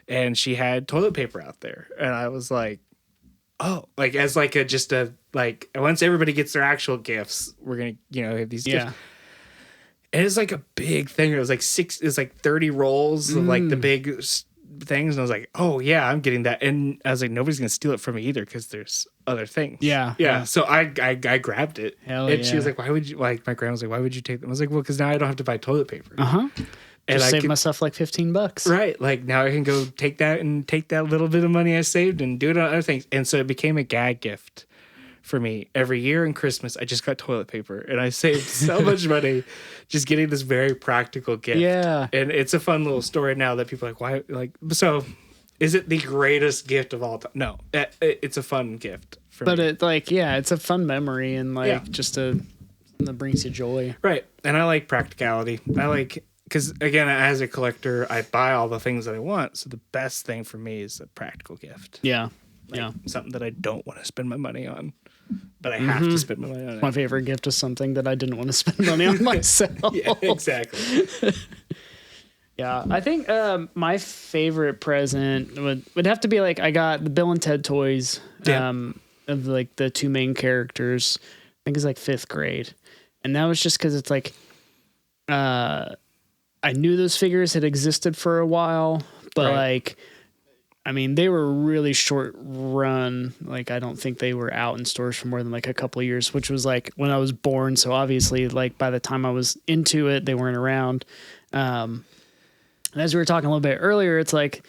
and she had toilet paper out there, and I was like, "Oh, like as like once everybody gets their actual gifts, we're gonna have these gifts." And it's like a big thing. It was like 30 rolls of like the big things. And I was like, oh yeah, I'm getting that. And I was like, nobody's going to steal it from me either because there's other things. Yeah. So I grabbed it. She was like, why would you, like my grandma was like, why would you take them? I was like, well, because now I don't have to buy toilet paper. Uh-huh. And I saved myself like $15. Right. Like now I can go take that little bit of money I saved and do it on other things. And so it became a gag gift for me. Every year in Christmas, I just got toilet paper and I saved so much money just getting this very practical gift. Yeah. And it's a fun little story now that people are like, why? Like, so is it the greatest gift of all time? No, it's a fun gift for me. But it's a fun memory and that brings you joy. Right. And I like practicality. Because again, as a collector, I buy all the things that I want. So the best thing for me is a practical gift. Yeah. Something that I don't want to spend my money on, but I have to spend my money on it. My favorite gift is something that I didn't want to spend money on myself. Yeah, exactly. Yeah, I think my favorite present would have to be like I got the Bill and Ted toys of like the 2 main characters. I think it's like 5th grade, and that was just because it's like I knew those figures had existed for a while, but like. I mean, they were really short run. Like, I don't think they were out in stores for more than like a couple of years, which was like when I was born. So obviously, like by the time I was into it, they weren't around. And as we were talking a little bit earlier, it's like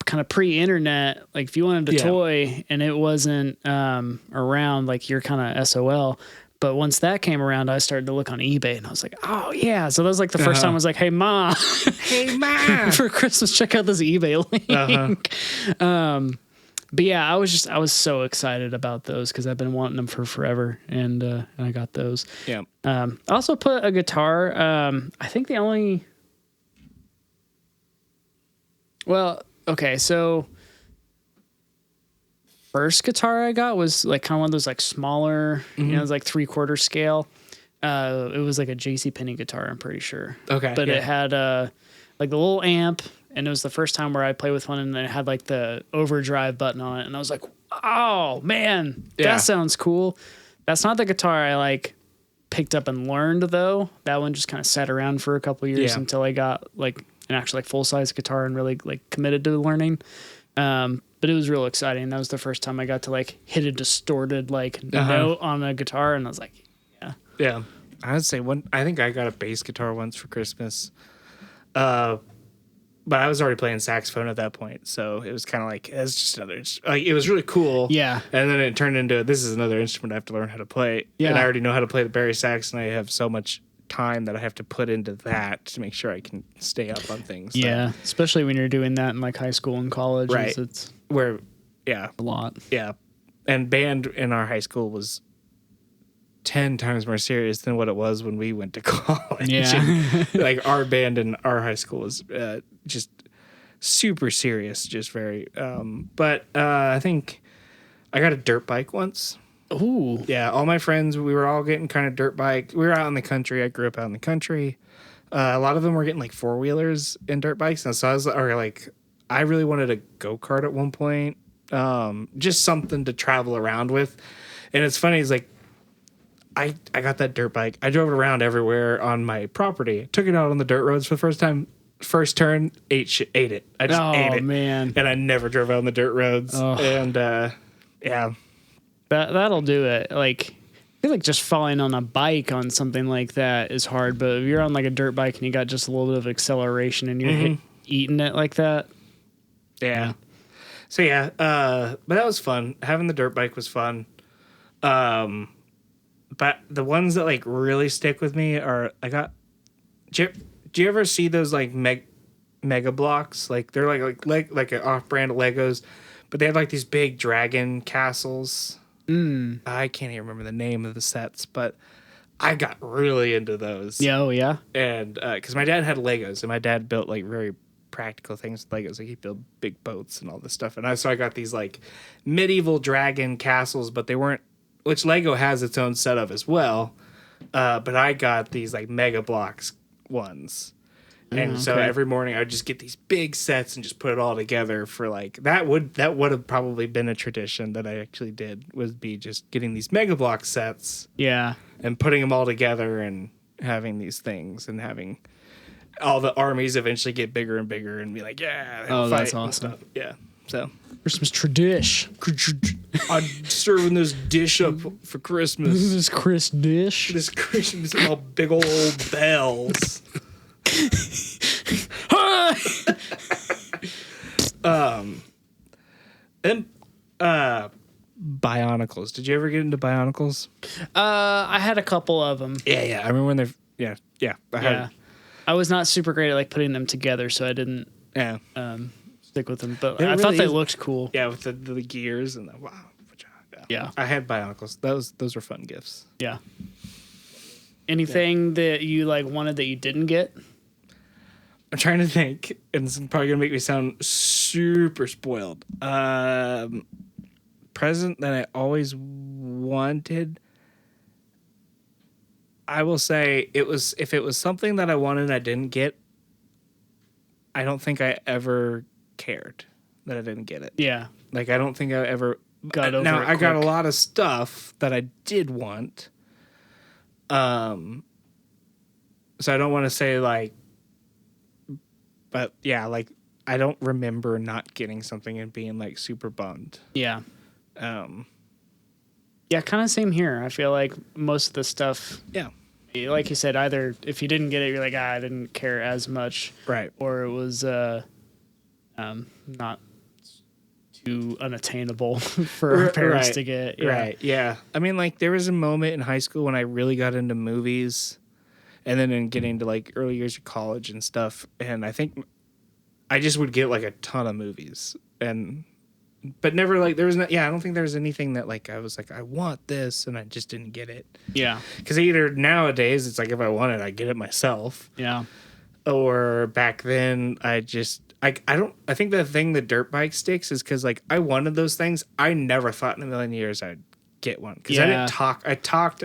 kind of pre-internet. Like if you wanted a toy and it wasn't around, like you're kind of SOL. But once that came around, I started to look on eBay and I was like, oh yeah. So that was like the first time I was like, hey Ma, for Christmas, check out this eBay link. But yeah, I was so excited about those because I've been wanting them for forever, and I got those. Yeah. I also put a guitar. I think the only. Well, okay, so first guitar I got was like kind of one of those like smaller, it was like 3/4 scale. It was like a JCPenney guitar, I'm pretty sure. Okay. But it had like the little amp, and it was the first time where I played with one, and then it had like the overdrive button on it, and I was like, oh man, that sounds cool. That's not the guitar I like picked up and learned though. That one just kind of sat around for a couple of years until I got like an actual like full size guitar and really like committed to learning. But it was real exciting. That was the first time I got to like hit a distorted like note on a guitar, and I was like, yeah. I would say I think I got a bass guitar once for Christmas. But I was already playing saxophone at that point, so it was kind of like it's just another. Like it was really cool, yeah. And then it turned into this is another instrument I have to learn how to play. Yeah. And I already know how to play the bari sax, and I have so much time that I have to put into that to make sure I can stay up on things. Yeah, especially when you're doing that in like high school and college, right? It's a lot. Yeah, and band in our high school was 10 times more serious than what it was when we went to college. Yeah. Like our band in our high school was just super serious, just very. But I think I got a dirt bike once. Ooh. Yeah, all my friends, we were all getting kind of dirt bike. We were out in the country. I grew up out in the country. A lot of them were getting like 4-wheelers and dirt bikes. And so I really wanted a go-kart at one point. Just something to travel around with. And it's funny, it's like, I got that dirt bike. I drove it around everywhere on my property. Took it out on the dirt roads for the first time. First turn, ate it. I just ate it. Man. And I never drove out on the dirt roads. Oh. And yeah. That'll do it. Like, I feel like just falling on a bike on something like that is hard, but if you're on like a dirt bike and you got just a little bit of acceleration and you're eating it like that. Yeah. So yeah, but that was fun. Having the dirt bike was fun. But the ones that like really stick with me are do you ever see those like mega blocks? Like they're like an off-brand Legos, but they have like these big dragon castles. I can't even remember the name of the sets, but I got really into those. Yeah, oh yeah. And because my dad had Legos, and my dad built like very practical things with Legos. Like he built big boats and all this stuff. And I got these like medieval dragon castles, but they weren't. Which Lego has its own setup as well, but I got these like Mega Blocks ones, and so every morning I would just get these big sets and just put it all together for like that would have probably been a tradition that I actually did, would be just getting these Mega Block sets, and putting them all together and having these things and having all the armies eventually get bigger and bigger and be like, that's awesome. Yeah, so. Christmas tradition. I'm serving this dish up for Christmas. This Chris dish. This Christmas, all big old bells. And Bionicles. Did you ever get into Bionicles? I had a couple of them. Yeah. I remember when they're I was not super great at like putting them together, so I didn't stick with them. But I thought they looked cool. Yeah, with the gears and the wow. Yeah. I had Bionicles. Those were fun gifts. Yeah. Anything that you like wanted that you didn't get? I'm trying to think, and it's probably gonna make me sound super spoiled. Present that I always wanted. I will say if it was something that I wanted and I didn't get, I don't think I ever cared that I didn't get it. Yeah. Like I don't think I ever got over now it I got a quick. lot of stuff that I did want. So I don't want to say like, but yeah, like I don't remember not getting something and being like super bummed. Yeah. Yeah, kind of same here. I feel like most of the stuff. Yeah. Like you said, either if you didn't get it, you're like, I didn't care as much. Right. Or it was not too unattainable for our parents to get. Yeah. Right. Yeah. I mean, like there was a moment in high school when I really got into movies, and then in getting to like early years of college and stuff. And I think I just would get like a ton of movies, and but never like there was no, I don't think there was anything that like I was like I want this and I just didn't get it. Yeah. Because either nowadays it's like if I want it I get it myself. Yeah. Or back then I think the thing the dirt bike sticks is because like I wanted those things. I never thought in a million years I'd get one because I didn't talk.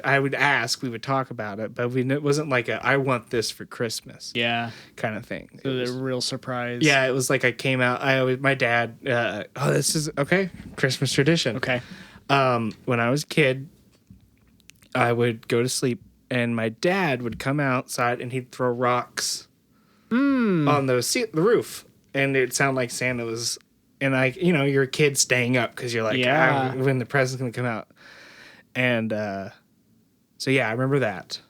I would ask, we would talk about it, but it wasn't like I want this for Christmas. Yeah. Kind of thing. So a real surprise. Yeah, it was like I came out. My dad. This is okay. Christmas tradition. Okay. When I was a kid, I would go to sleep, and my dad would come outside and he'd throw rocks on the roof, and it'd sound like Santa was. And you're a kid staying up because you're like, when the present's gonna come out. And so yeah, I remember that.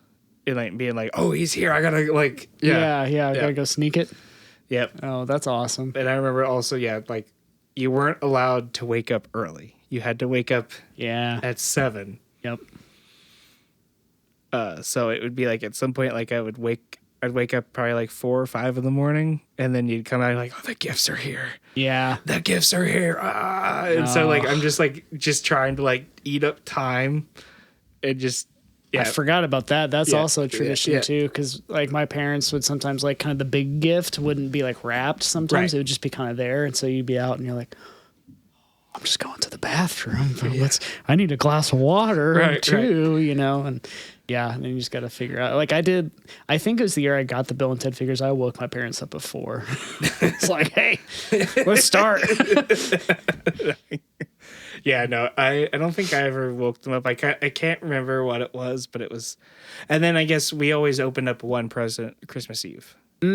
It like being like, oh, he's here. I gotta like, I gotta go sneak it. Yep. Oh, that's awesome. And I remember also, like you weren't allowed to wake up early. You had to wake up at 7. Yep. So it would be like at some point, like I'd wake up probably like 4 or 5 in the morning, and then you'd come out like, oh, the gifts are here. Yeah. The gifts are here. And so like I'm just trying to like eat up time and just I forgot about that. That's also a tradition too, because like my parents would sometimes like kind of the big gift wouldn't be like wrapped. Sometimes it would just be kind of there, and so you'd be out and you're like, I'm just going to the bathroom. I need a glass of water too, and and then you just got to figure out. Like I think it was the year I got the Bill and Ted figures. I woke my parents up before. It's like, hey, let's start. Yeah, no, I don't think I ever woke them up. I can't remember what it was, but it was. And then I guess we always opened up one present Christmas Eve. I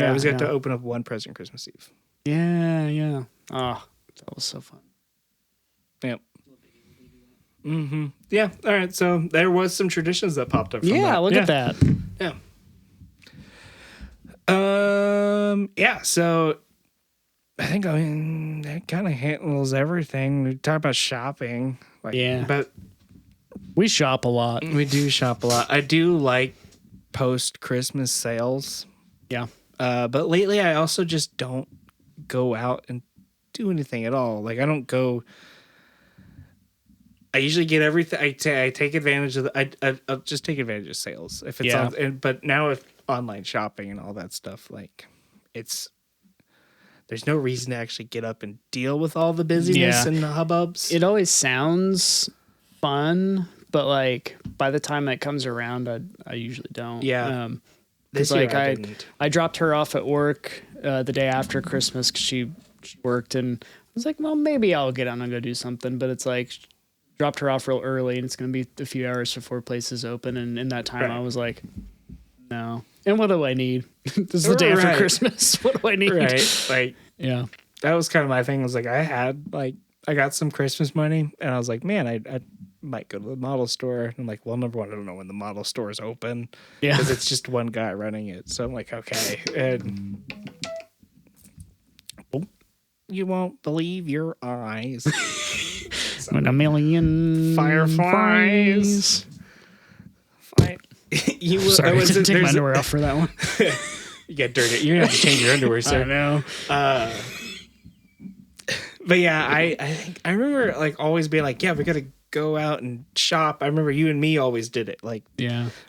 always got to open up one present Christmas Eve. Yeah. Oh, that was so fun. Yep. Mm-hmm. Yeah. All right. So there was some traditions that popped up. From that. Look at that. Yeah. Yeah. So I think that kind of handles everything. We talk about shopping. But we shop a lot. We do shop a lot. I do like post-Christmas sales. Yeah. But lately I also just don't go out and do anything at all. Like I don't go. I usually get everything. I take advantage of I'll just take advantage of sales if it's on. But now with online shopping and all that stuff, like there's no reason to actually get up and deal with all the busyness and the hubbubs. It always sounds fun, but like by the time that comes around, I usually don't. Yeah. Because like I dropped her off at work the day after Christmas because she worked, and I was like, well, maybe I'll get out and go do something. But it's like dropped her off real early, and it's going to be a few hours before places open. And in that time, I was like, no. And what do I need? This is the day after Christmas. What do I need? Right. Like, yeah. That was kind of my thing. I was like, I got some Christmas money, and I was like, man, I might go to the model store. And I'm like, well, number one, I don't know when the model store is open. Yeah. Because it's just one guy running it. So I'm like, okay. And you won't believe your eyes. With a million fireflies. Sorry, I didn't take my underwear off for that one. You get dirty. You're gonna have to change your underwear, sir. I know. But yeah, I remember like always being like, yeah, we gotta go out and shop. I remember you and me always did it, like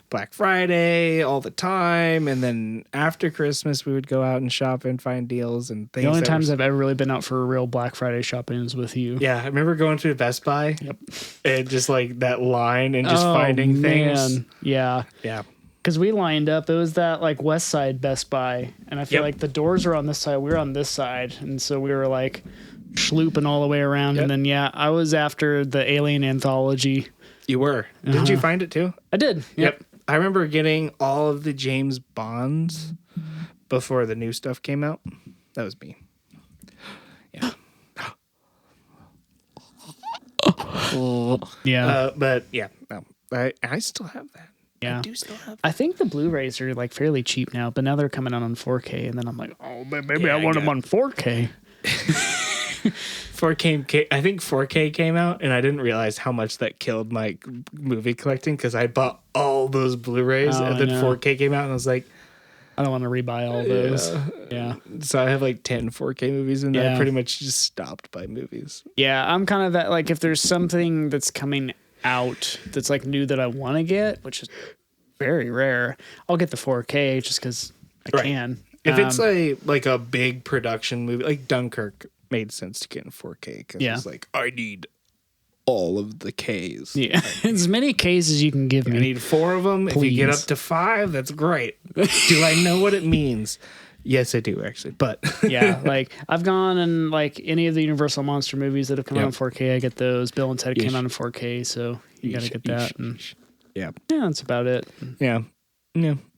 Black Friday all the time, and then after Christmas we would go out and shop and find deals and things. The only times I've ever really been out for a real Black Friday shopping is with you. Yeah, I remember going to Best Buy. Yep. And just like that line and just finding things. Yeah. Yeah. Because we lined up, it was that like West Side Best Buy, and I feel like the doors are on this side, we were on this side, and so we were like schlooping all the way around. And then I was after the Alien Anthology. You were. Didn't you find it too? I did. Yep. I remember getting all of the James Bonds before the new stuff came out. That was me. Yeah. But yeah, no, I still have that. Yeah. I do still have that. I think the Blu-rays are like fairly cheap now, but now they're coming out on 4K, and then I'm like, oh, maybe I want them on 4K. 4K. I think 4K came out, and I didn't realize how much that killed my movie collecting because I bought all those Blu-rays, and then 4K came out, and I was like, I don't want to rebuy all those. Yeah. So I have like 10 4K movies, and Yeah. I pretty much just stopped by movies. Yeah, I'm kind of that, like, if there's something that's coming out that's like new that I want to get, which is very rare, I'll get the 4K just because I can. If it's like a big production movie, like Dunkirk made sense to get in 4K because it's like, I need all of the Ks. Yeah, as many Ks as you can give me. I need 4 of them. Please. If you get up to 5, that's great. Do I know what it means? Yes, I do, actually. But yeah, like I've gone and like any of the Universal Monster movies that have come out in 4K, I get those. Bill and Ted came out in 4K, so you got to get that. And yeah, that's about it. Yeah.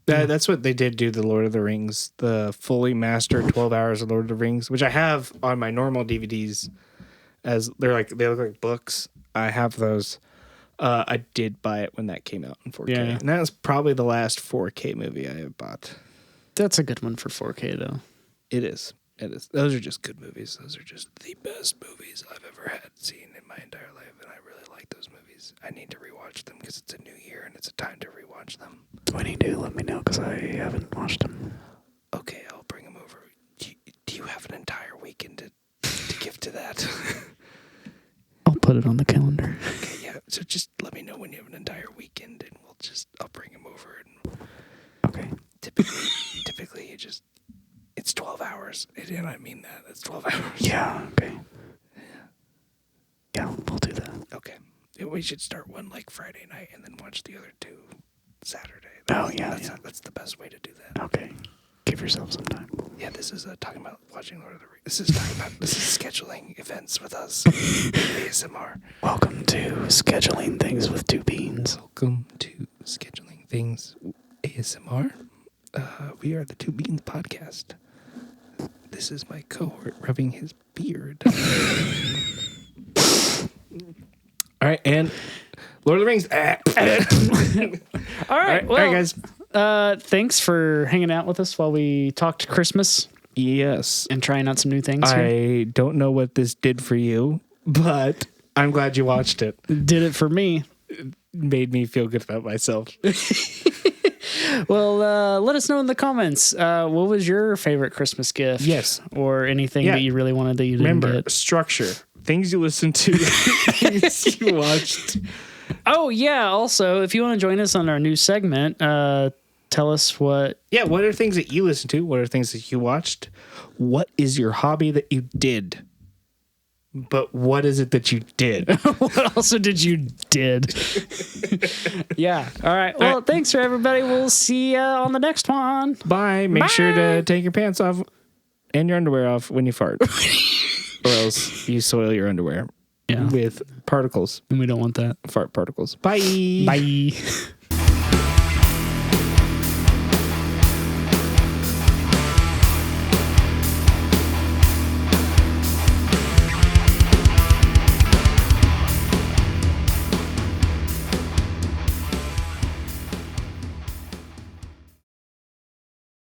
That's what they did do the Lord of the Rings, the fully mastered 12 hours of Lord of the Rings, which I have on my normal DVDs as they look like books. I have those. I did buy it when that came out in 4K. Yeah. And that was probably the last 4K movie I have bought. That's a good one for 4K though. It is. Those are just good movies. Those are just the best movies I've ever seen in my entire life, and I really like those movies. I need to rewatch them because it's a new year and it's a time to rewatch them. When you do, let me know because I haven't watched them. Okay, I'll bring them over. Do you have an entire weekend to give to that? I'll put it on the calendar. Okay, yeah. So just let me know when you have an entire weekend, and I'll bring them over. And okay. Typically, it's 12 hours. And I mean that. It's 12 hours. Yeah. Okay. Yeah, we'll do that. Okay. We should start one like Friday night and then watch the other 2 Saturday. That's the best way to do that. Okay. Give yourself some time. Yeah, this is talking about watching Lord of the Rings. This is scheduling events with us. ASMR. Welcome to Scheduling Things with 2 Beans. Welcome to Scheduling Things ASMR. We are the 2 Beans podcast. This is my cohort rubbing his beard. All right, and Lord of the Rings. All right, guys. Thanks for hanging out with us while we talked Christmas. Yes. And trying out some new things here. I don't know what this did for you, but I'm glad you watched it. Did it for me. It made me feel good about myself. Well, let us know in the comments. What was your favorite Christmas gift? Yes. Or anything that you really wanted that you didn't get? Structure. Things you listened to. Things you watched. Oh, yeah. Also, if you want to join us on our new segment, tell us what... Yeah, what are things that you listened to? What are things that you watched? What is your hobby that you did? But what is it that you did? What also did you did? Yeah. All right. Well, thanks for everybody. We'll see you on the next one. Bye. Make sure to take your pants off and your underwear off when you fart. Or else you soil your underwear with particles. And we don't want that. Fart particles. Bye. Bye.